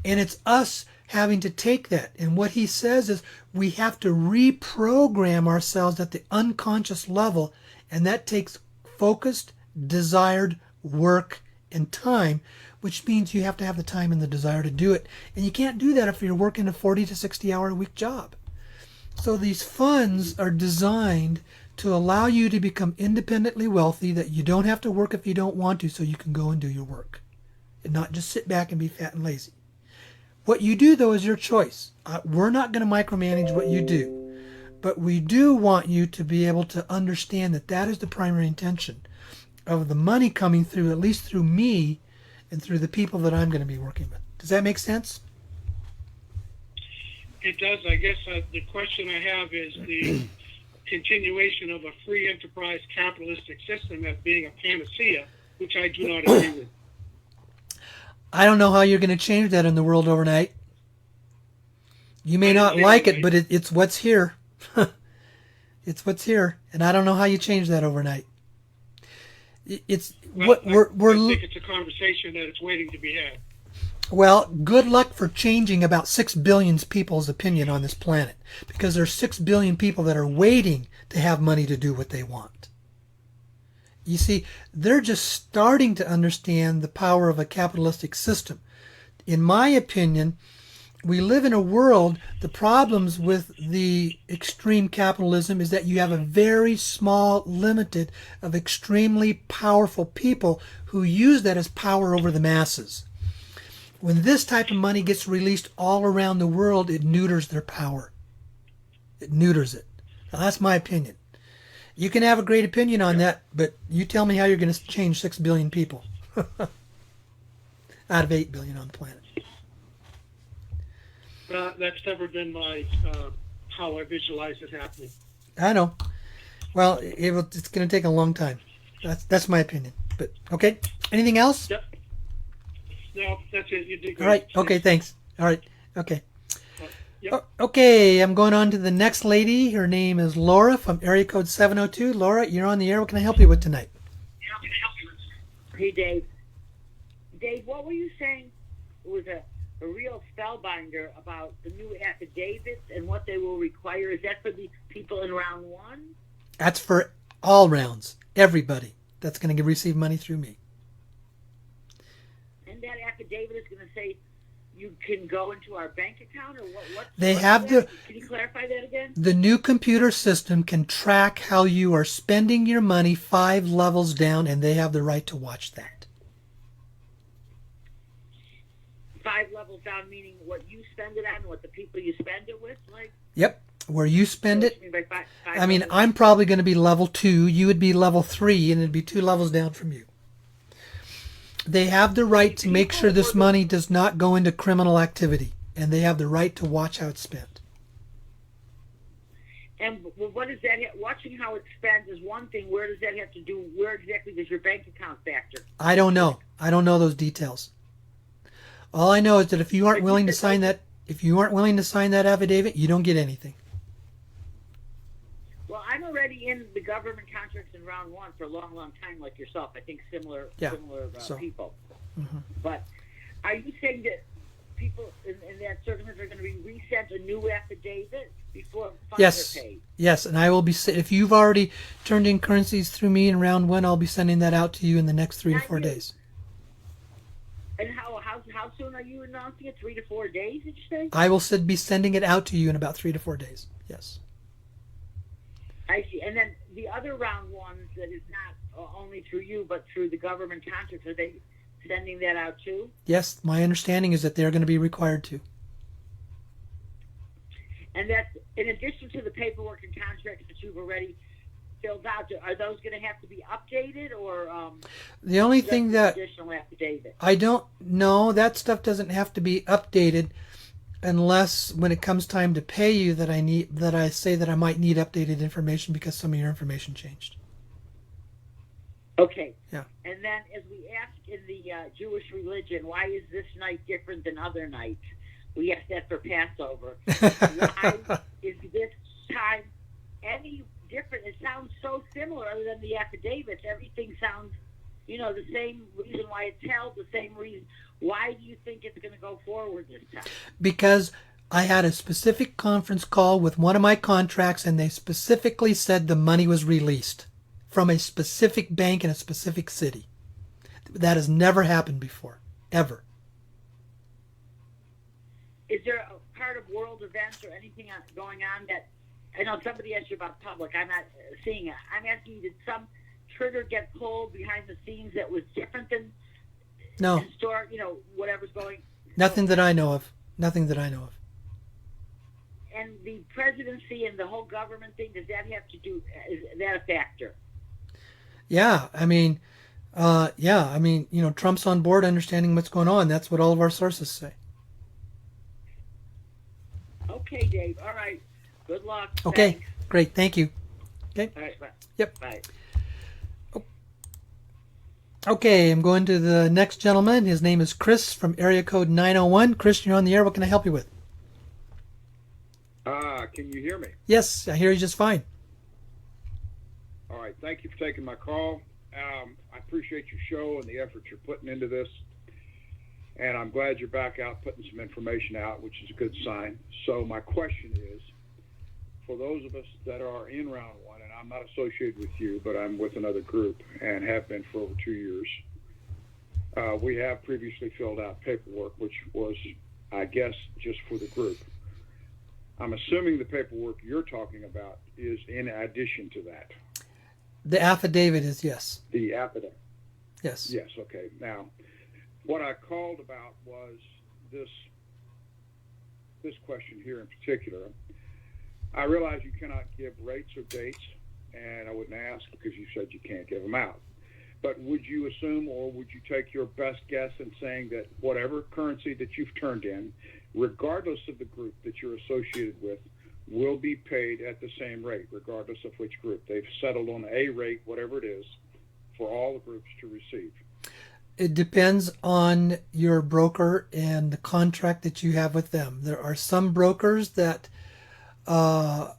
And it's us having to take that. And what he says is we have to reprogram ourselves at the unconscious level, and that takes focused, desired work and time, which means you have to have the time and the desire to do it. And you can't do that if you're working a 40 to 60 hour a week job. So these funds are designed to allow you to become independently wealthy, that you don't have to work if you don't want to, so you can go and do your work and not just sit back and be fat and lazy. What you do, though, is your choice. We're not going to micromanage what you do, but we do want you to be able to understand that that is the primary intention of the money coming through, at least through me and through the people that I'm going to be working with. Does that make sense? It does. I guess the question I have is the continuation of a free enterprise capitalistic system as being a panacea, which I do not agree with. I don't know how you're going to change that in the world overnight. You may not like it, but it's what's here. It's what's here, and I don't know how you change that overnight. It's Well, what I think it's a conversation that it's waiting to be had. Well, good luck for changing about 6 billion people's opinion on this planet, because there's 6 billion people that are waiting to have money to do what they want. You see, they're just starting to understand the power of a capitalistic system. In my opinion, we live in a world, the problems with the extreme capitalism is that you have a very small, limited of extremely powerful people who use that as power over the masses. When this type of money gets released all around the world, it neuters their power. It neuters it. Now, that's my opinion. You can have a great opinion on that, but you tell me how you're going to change 6 billion people out of 8 billion on the planet. That's never been my how I visualize it happening. I know. Well, it's going to take a long time. That's my opinion. But okay. Anything else? Yep. No, that's it. You did great. All right. Okay. Thanks. All right. Okay. Yep. Okay. I'm going on to the next lady. Her name is Laura from area code 702. Laura, you're on the air. What can I help you with tonight? Hey, Dave. Dave, what were you saying? It was a real spellbinder about the new affidavits and what they will require. Is that for the people in round one? That's for all rounds. Everybody that's going to receive money through me. And that affidavit is going to say you can go into our bank account, or what? They have the. Can you clarify that again? The new computer system can track how you are spending your money 5 levels down, and they have the right to watch that. 5 levels down, meaning what you spend it on, what the people you spend it with, like. Yep, where you spend it. By five I mean, levels? I'm probably going to be level 2. You would be level 3, and it'd be 2 levels down from you. They have the right to make sure this money does not go into criminal activity, and they have the right to watch how it's spent. And what does that? Watching how it's spent is one thing. Where does that have to do? Where exactly does your bank account factor? I don't know. I don't know those details. All I know is that if you aren't willing to sign that, affidavit, you don't get anything. Well, I'm already in the government contracts in round one for a long, long time, like yourself. I think similar people. Mm-hmm. But are you saying that people in that circumstance are going to be resent a new affidavit before funds are paid? Yes, and I will be. If you've already turned in currencies through me in round one, I'll be sending that out to you in the next 3 to 4 days. And how soon are you announcing it? 3 to 4 days, did you say? I will be sending it out to you in about 3 to 4 days. Yes. I see. And then the other round ones that is not only through you but through the government contracts, are they sending that out too? Yes, my understanding is that they're going to be required to. And that's in addition to the paperwork and contracts that you've already filled out. Are those going to have to be updated, or the only thing that additional affidavit? I don't know, that stuff doesn't have to be updated unless when it comes time to pay you that I say that I might need updated information because some of your information changed. Okay. Yeah. And then, as we ask in the Jewish religion, why is this night different than other nights? We ask that for Passover. Why is this time any different? It sounds so similar other than the affidavits. Everything sounds, the same reason why it's held, the same reason. Why do you think it's going to go forward this time? Because I had a specific conference call with one of my contracts, and they specifically said the money was released from a specific bank in a specific city. That has never happened before, ever. Is there a part of world events or anything going on that, I know somebody asked you about public, I'm not seeing it. I'm asking you, did some trigger get pulled behind the scenes that was different than No. historic, whatever's going? Nothing that I know of. Nothing that I know of. And the presidency and the whole government thing, does that have to do, is that a factor? Yeah, I mean, Yeah, I mean, Trump's on board, understanding what's going on. That's what all of our sources say. Okay, Dave. All right. Good luck. Okay, Thanks. great. Thank you. Okay. All right. Bye. Yep. Bye. Okay, I'm going to the next gentleman. His name is Chris from area code 901. Chris, you're on the air. What can I help you with? Can you hear me? Yes, I hear you just fine. All right. Thank you for taking my call. I appreciate your show and the effort you're putting into this. And I'm glad you're back out putting some information out, which is a good sign. So my question is, for those of us that are in round one, and I'm not associated with you, but I'm with another group and have been for over 2 years, we have previously filled out paperwork, which was, I guess, just for the group. I'm assuming the paperwork you're talking about is in addition to that. The affidavit is yes. The affidavit. Yes. Yes, okay. Now, what I called about was this question here in particular. I realize you cannot give rates or dates, and I wouldn't ask because you said you can't give them out. But would you assume, or would you take your best guess in saying that whatever currency that you've turned in, regardless of the group that you're associated with, will be paid at the same rate, regardless of which group? They've settled on a rate, whatever it is, for all the groups to receive. It depends on your broker and the contract that you have with them. There are some brokers that, and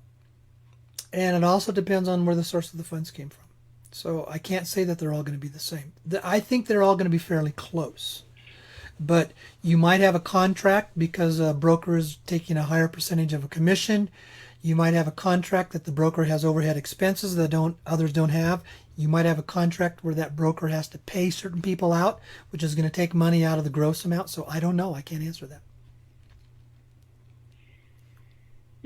it also depends on where the source of the funds came from. So I can't say that they're all going to be the same. I think they're all going to be fairly close. But you might have a contract because a broker is taking a higher percentage of a commission. You might have a contract that the broker has overhead expenses that others don't have. You might have a contract where that broker has to pay certain people out, which is going to take money out of the gross amount. So I don't know. I can't answer that.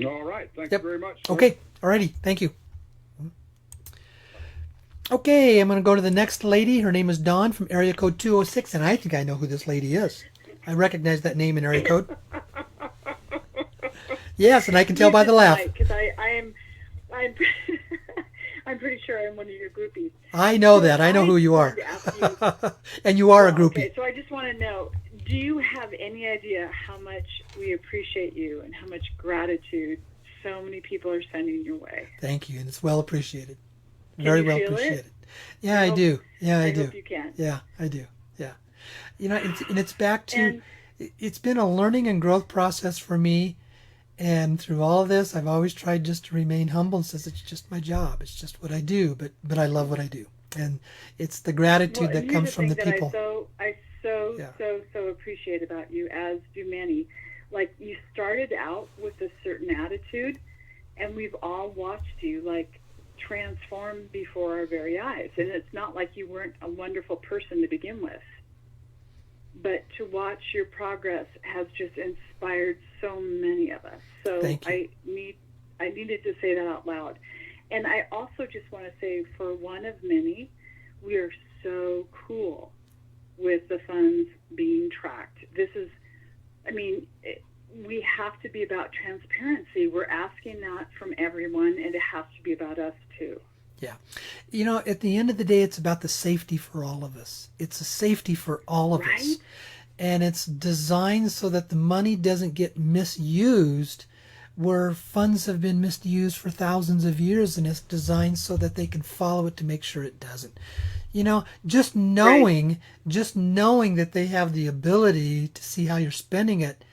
All right. Thank you very much, sir. Okay. Alrighty. Thank you. Okay, I'm going to go to the next lady. Her name is Dawn from area code 206, and I think I know who this lady is. I recognize that name in area code. Yes, and I can tell by the laugh. Because I'm I'm pretty sure I'm one of your groupies. I know that. I know who you are. And you are a groupie. Okay, so I just want to know, do you have any idea how much we appreciate you and how much gratitude so many people are sending your way? Thank you, and it's well appreciated. Very well feel appreciated. it? Yeah, I do. Yeah, I do. hope you can. Yeah, I do. Yeah. It's back to, it's been a learning and growth process for me. And through all of this, I've always tried just to remain humble and says it's just my job. It's just what I do, but I love what I do. And it's the gratitude that comes from the people. I so appreciate about you, as do many. Like, you started out with a certain attitude, and we've all watched you, like, transform before our very eyes. And it's not like you weren't a wonderful person to begin with, but to watch your progress has just inspired so many of us. So I needed to say that out loud. And I also just want to say, for one of many, we are so cool with the funds being tracked. This is, we have to be about transparency. We're asking that from everyone, and it has to be about us too. Yeah. At the end of the day, it's about the safety for all of us. It's a safety for all of us. And it's designed so that the money doesn't get misused where funds have been misused for thousands of years, and it's designed so that they can follow it to make sure it doesn't. Just knowing that they have the ability to see how you're spending it,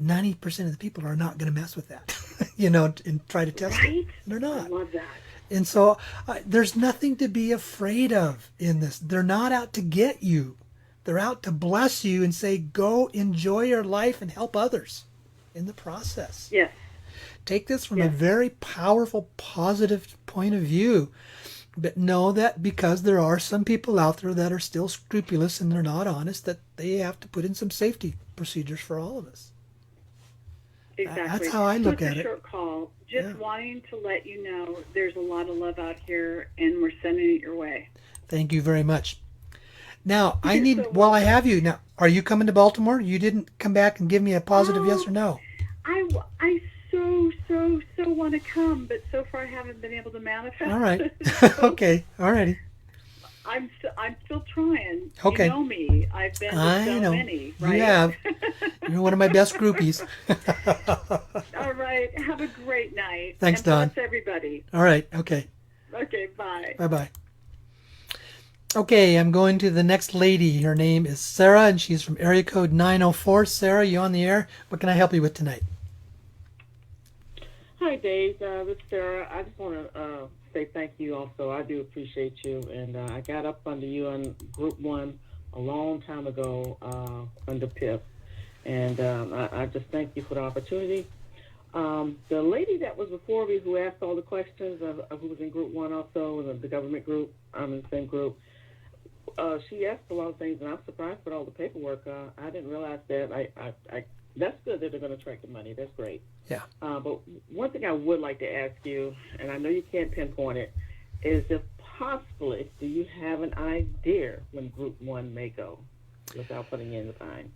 90% of the people are not going to mess with that, and try to test it. They're not. I love that. And so there's nothing to be afraid of in this. They're not out to get you. They're out to bless you and say, go enjoy your life and help others in the process. Yes. Take this from a very powerful, positive point of view. But know that because there are some people out there that are still scrupulous and they're not honest, that they have to put in some safety procedures for all of us. Exactly. That's how I look at it. It's a short call. Just wanting to let you know there's a lot of love out here, and we're sending it your way. Thank you very much. Now, I need, while I have you, now, are you coming to Baltimore? You didn't come back and give me a positive yes or no. I so want to come, but so far I haven't been able to manifest. All right. Okay. All righty. I'm still trying. Okay. You know me. I've been to I so know. many, right? You have. You're one of my best groupies. All right. Have a great night. Thanks, and Don. bless everybody. All right. Okay. Okay, bye. Bye-bye. Okay, I'm going to the next lady. Her name is Sarah, and she's from area code 904. Sarah, you on the air? What can I help you with tonight? Hi, Dave. This is Sarah. I just want to say thank you also. I do appreciate you. And I got up under you on Group 1 a long time ago under PIP. And I just thank you for the opportunity. The lady that was before me who asked all the questions, who was in Group 1 also, the government group, I'm in the same group, she asked a lot of things, and I'm surprised with all the paperwork. I didn't realize that. I that's good that they're going to track the money. That's great. Yeah. But one thing I would like to ask you, and I know you can't pinpoint it, is if possibly, do you have an idea when Group 1 may go without putting in the time?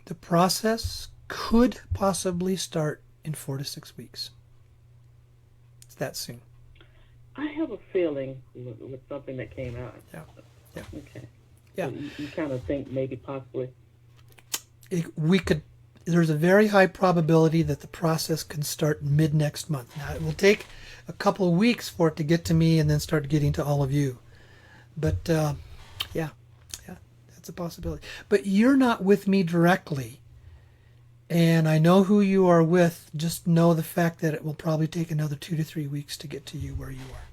The process could possibly start in 4 to 6 weeks. It's that soon. I have a feeling with something that came out. Yeah. Yeah. Okay. Yeah. So you kind of think maybe possibly. There's a very high probability that the process can start mid next month. Now, it will take a couple of weeks for it to get to me and then start getting to all of you. But, yeah, that's a possibility. But you're not with me directly. And I know who you are with. Just know the fact that it will probably take another 2 to 3 weeks to get to you where you are.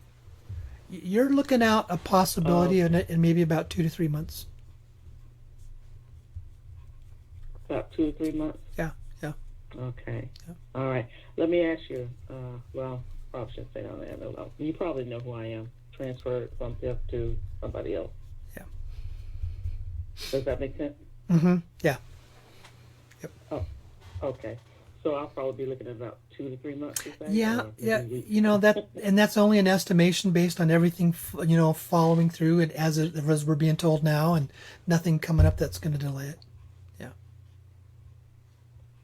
You're looking out a possibility in maybe about 2 to 3 months. About 2 to 3 months? Yeah, yeah. Okay. Yeah. All right. Let me ask you, well, probably shouldn't say on there. No. You probably know who I am. Transferred from PIP to somebody else. Yeah. Does that make sense? Mm-hmm. Yeah. Yep. Oh, okay. So I'll probably be looking at about 2 to 3 months. Yeah, yeah. You know and that's only an estimation based on everything, following through and as we're being told now, and nothing coming up that's going to delay it. Yeah.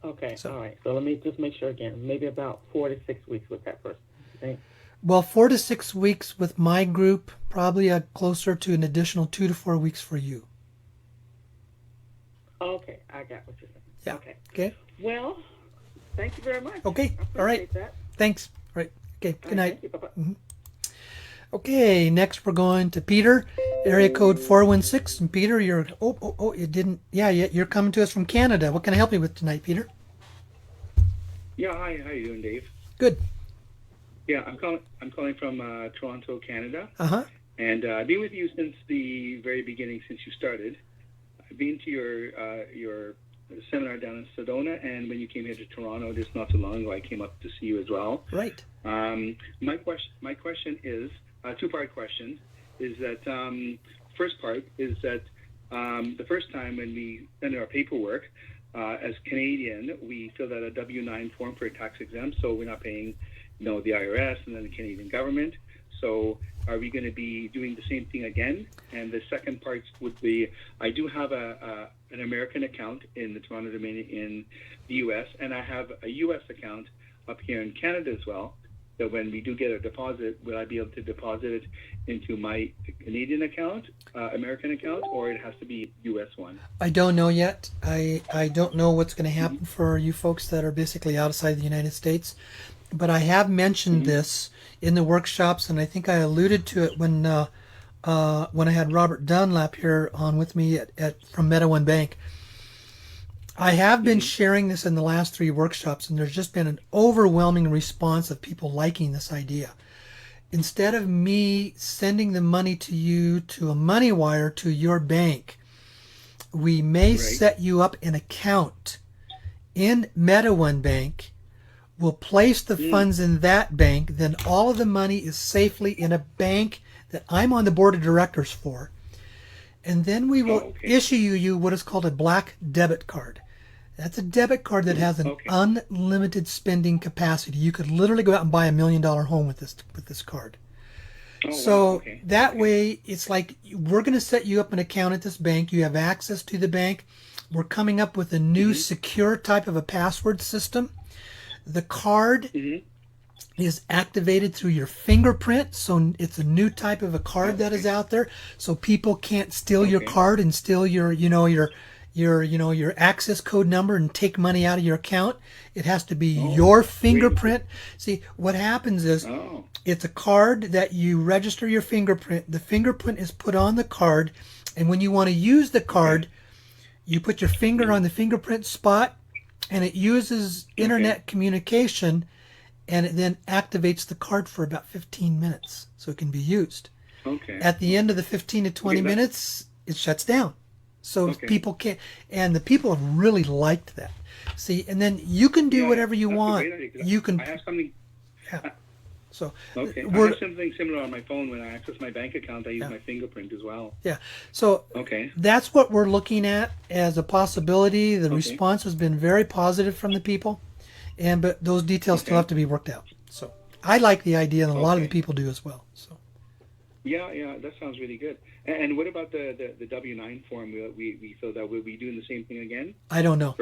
Okay. All right. So let me just make sure again. Maybe about 4 to 6 weeks with that person. Okay. Well, 4 to 6 weeks with my group, probably closer to an additional 2 to 4 weeks for you. Okay, I got what you're saying. Yeah. Okay. Okay. Well, thank you very much. Okay. I All right. appreciate that. Thanks. All right. Okay. Good night. Thank you. Bye-bye. Mm-hmm. Okay. Next, we're going to Peter, area code 416. And Peter, you're it didn't. Yeah. You're coming to us from Canada. What can I help you with tonight, Peter? Yeah. Hi. How you doing, Dave? Good. Yeah. I'm calling from Toronto, Canada. Uh-huh. And I've been with you since the very beginning, since you started. I've been to your seminar down in Sedona, and when you came here to Toronto just not so long ago, I came up to see you as well. Right. My question is a two-part question. Is that first part is that the first time when we send our paperwork as Canadian, we filled out a W-9 form for a tax exempt, so we're not paying, the IRS and then the Canadian government. So are we going to be doing the same thing again? And the second part would be, I do have an American account in the Toronto Dominion in the U.S., and I have a U.S. account up here in Canada as well. So when we do get a deposit, will I be able to deposit it into my Canadian account, American account, or it has to be U.S. one? I don't know yet. I don't know what's going to happen for you folks that are basically outside the United States. But I have mentioned this in the workshops, and I think I alluded to it when I had Robert Dunlap here on with me from Meta One Bank. I have been sharing this in the last 3 workshops, and there's just been an overwhelming response of people liking this idea. Instead of me sending the money to you to a money wire to your bank, we may set you up an account in Meta One Bank. We'll place the funds in that bank, then all of the money is safely in a bank that I'm on the board of directors for. And then we will issue you what is called a black debit card. That's a debit card that has an unlimited spending capacity. You could literally go out and buy $1 million home with this card. That way, it's like we're going to set you up an account at this bank. You have access to the bank. We're coming up with a new secure type of a password system. The card is activated through your fingerprint. So it's a new type of a card that is out there. So people can't steal your card and steal your, your access code number and take money out of your account. It has to be your fingerprint. See, what happens is it's a card that you register your fingerprint. The fingerprint is put on the card. And when you want to use the card, you put your finger on the fingerprint spot, and it uses internet communication, and it then activates the card for about 15 minutes so it can be used. At the end of the 15 to 20 minutes, it shuts down. So people can't, and the people have really liked that. See, and then you can do whatever you want. You can. I have something. Yeah. So I have something similar on my phone. When I access my bank account, I use my fingerprint as well. Yeah. So that's what we're looking at as a possibility. The response has been very positive from the people, but those details still have to be worked out. So I like the idea, and a lot of the people do as well. So. Yeah, that sounds really good. And what about the W-9 form we filled out? Will we be doing the same thing again? I don't know.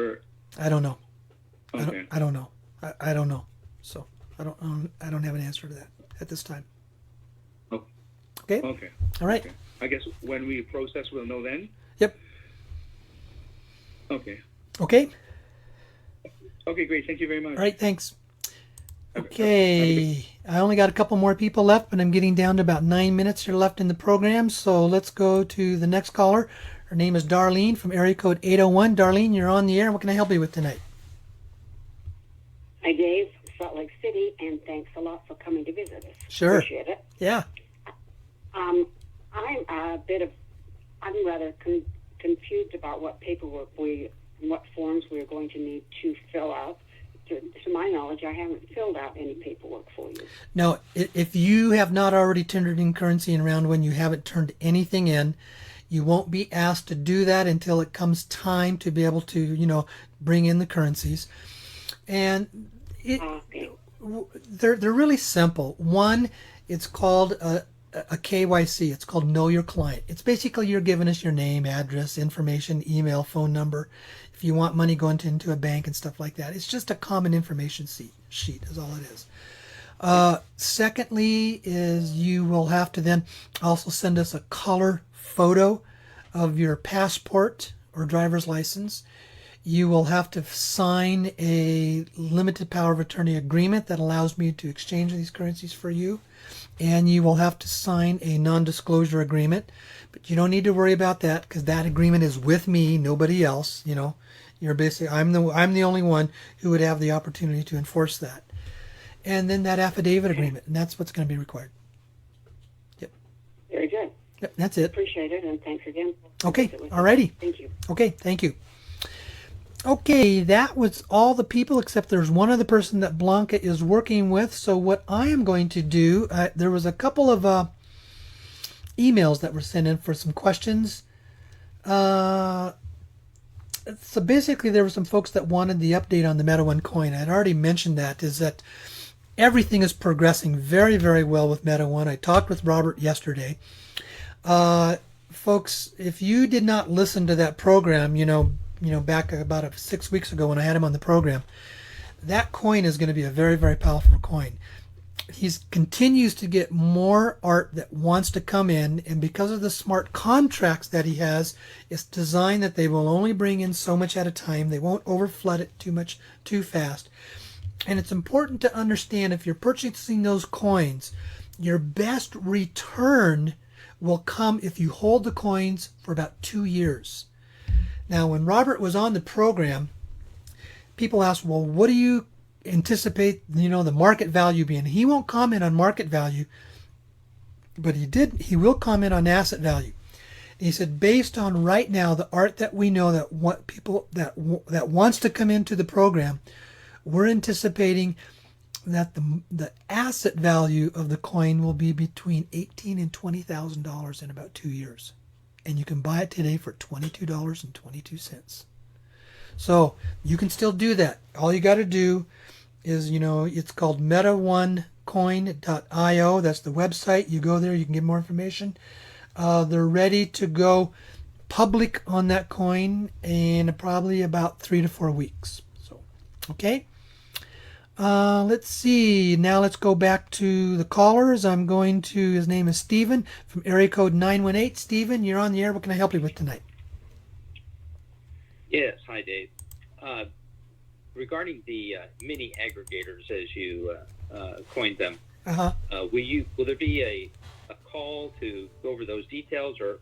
I don't know. Okay. I don't know. I don't know. So I don't have an answer to that at this time. Oh. Okay. Okay. All right. Okay. I guess when we process, we'll know then. Yep. Okay. Okay. Okay, great. Thank you very much. All right. Thanks. Okay, I only got a couple more people left, but I'm getting down to about 9 minutes here left in the program. So let's go to the next caller. Her name is Darlene from area code 801. Darlene, you're on the air. What can I help you with tonight? Hi, Dave, Salt Lake City, and thanks a lot for coming to visit us. Sure. Appreciate it. Yeah. I'm rather confused about what paperwork what forms we're going to need to fill out. To my knowledge, I haven't filled out any paperwork for you. No, if you have not already tendered in currency in round one, you haven't turned anything in. You won't be asked to do that until it comes time to be able to, bring in the currencies. And they're really simple. One, it's called a KYC. It's called Know Your Client. It's basically you're giving us your name, address, information, email, phone number. If you want money going into a bank and stuff like that, it's just a common information sheet is all it is. Secondly is you will have to then also send us a color photo of your passport or driver's license. You will have to sign a limited power of attorney agreement that allows me to exchange these currencies for you. And you will have to sign a non-disclosure agreement. But you don't need to worry about that because that agreement is with me, nobody else. You're basically, I'm the only one who would have the opportunity to enforce that. And then that affidavit agreement, and that's what's going to be required. Yep. Very good. Yep, that's it. Appreciate it, and thanks again. Okay, alrighty. Thank you. Okay, thank you. Okay, that was all the people except there's one other person that Blanca is working with. So what I am going to do, there was a couple of emails that were sent in for some questions. So basically there were some folks that wanted the update on the Meta One coin. I'd already mentioned that, is that everything is progressing very, very well with Meta One. I talked with Robert yesterday. Folks, if you did not listen to that program, back about 6 weeks ago when I had him on the program, that coin is going to be a very, very powerful coin. He continues to get more art that wants to come in, and because of the smart contracts that he has, it's designed that they will only bring in so much at a time. They won't overflood it too much too fast. And it's important to understand, if you're purchasing those coins, your best return will come if you hold the coins for about 2 years. Now, when Robert was on the program, people asked, well, what do you anticipate, the market value being? He won't comment on market value, but he will comment on asset value. And he said, based on right now the art that we know that what people that wants to come into the program, we're anticipating that the asset value of the coin will be between $18,000 and $20,000 in about 2 years. And you can buy it today for $22.22. So you can still do that. All you got to do is, it's called metaonecoin.io. That's the website. You go there, you can get more information. They're ready to go public on that coin in probably about 3 to 4 weeks. So, okay. Let's see. Now let's go back to the callers. I'm going to, his name is Stephen from area code 918. Stephen, you're on the air. What can I help you with tonight? Yes, hi Dave. Regarding the mini aggregators, as you coined them, will there be a call to go over those details, or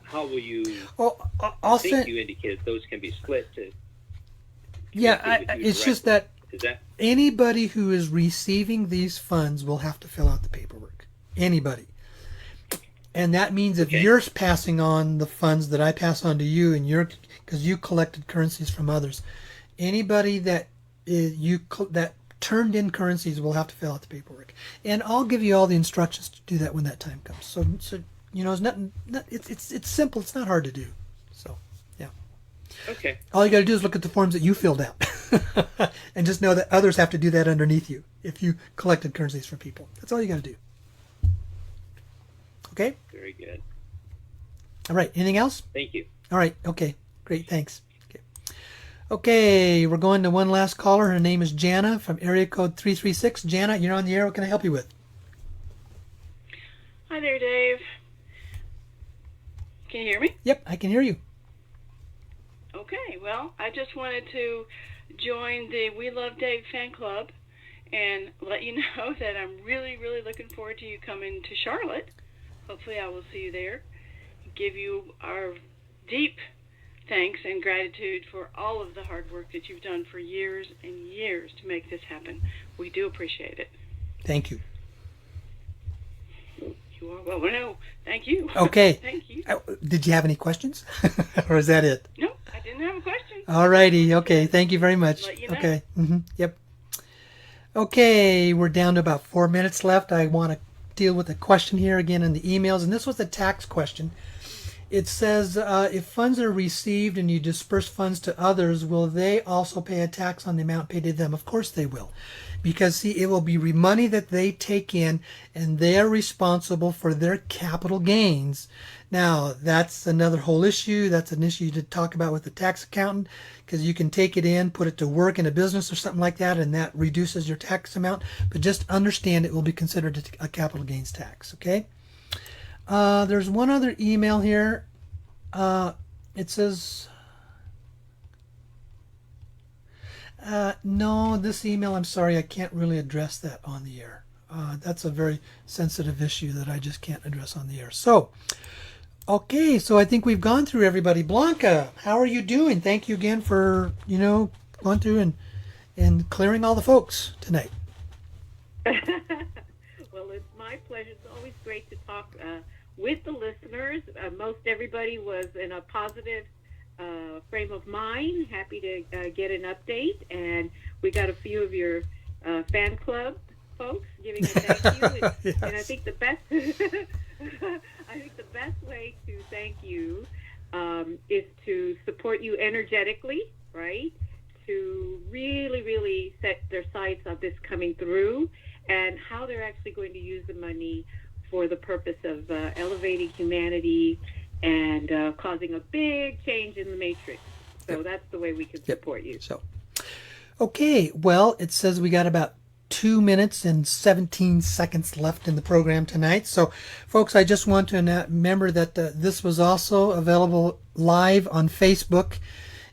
how will you? Well, I think you indicated those can be split to. Yeah, it's just that anybody who is receiving these funds will have to fill out the paperwork. Anybody. And that means if you're passing on the funds that I pass on to you, and because you collected currencies from others, anybody that that turned in currencies will have to fill out the paperwork. And I'll give you all the instructions to do that when that time comes. So you know, it's simple. It's not hard to do. So, yeah. Okay. All you got to do is look at the forms that you filled out, and just know that others have to do that underneath you if you collected currencies from people. That's all you got to do. Okay? Very good. All right. Anything else? Thank you. All right. Okay. Great. Thanks. Okay. We're going to one last caller. Her name is Jana from area code 336. Jana, you're on the air. What can I help you with? Hi there, Dave. Can you hear me? Yep, I can hear you. Okay. Well, I just wanted to join the We Love Dave fan club and let you know that I'm really, really looking forward to you coming to Charlotte. Hopefully I will see you there. Give you our deep thanks and gratitude for all of the hard work that you've done for years and years to make this happen. We do appreciate it. Thank you. You are well. No, thank you. Okay. Thank you. Did you have any questions? Or is that it? No, I didn't have a question. All righty. Okay. Thank you very much. Let you know. Okay. Yep. Okay. We're down to about 4 minutes left. I want to deal with a question here again in the emails, and this was a tax question. It says, if funds are received and you disperse funds to others, will they also pay a tax on the amount paid to them? Of course they will. Because, see, it will be money that they take in, and they are responsible for their capital gains. Now, that's another whole issue. That's an issue to talk about with the tax accountant, because you can take it in, put it to work in a business or something like that, and that reduces your tax amount. But just understand it will be considered a capital gains tax, okay? There's one other email here. It says... no, this email, I'm sorry, I can't really address that on the air. That's a very sensitive issue that I just can't address on the air. So, okay, so I think we've gone through everybody. Blanca, how are you doing? Thank you again for, going through and clearing all the folks tonight. Well, it's my pleasure. It's always great to talk with the listeners. Most everybody was in a positive frame of mind, happy to get an update, and we got a few of your fan club folks giving a thank you, and, yes. And I think the best way to thank you is to support you energetically, right? To really, really set their sights on this coming through and how they're actually going to use the money for the purpose of elevating humanity and causing a big change in the matrix. So that's the way we can support you. So, okay, well, it says we got about 2 minutes and 17 seconds left in the program tonight. So, folks, I just want to remember that this was also available live on Facebook.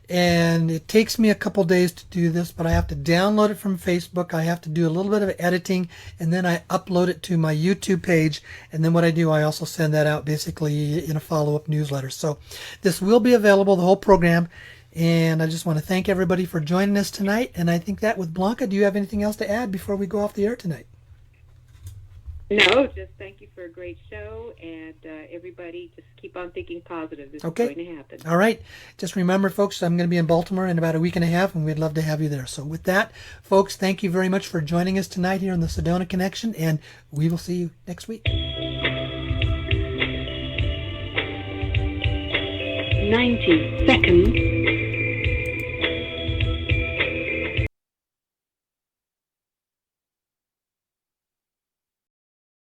And it takes me a couple days to do this, but I have to download it from Facebook. I have to do a little bit of editing, and then I upload it to my YouTube page. And then what I do, I also send that out basically in a follow-up newsletter. So this will be available, the whole program. And I just want to thank everybody for joining us tonight. And I think that with Blanca, do you have anything else to add before we go off the air tonight? No, just thank you for a great show, and everybody just keep on thinking positive. This is going to happen. All right. Just remember, folks, I'm going to be in Baltimore in about a week and a half, and we'd love to have you there. So with that, folks, thank you very much for joining us tonight here on the Sedona Connection, and we will see you next week. 90 seconds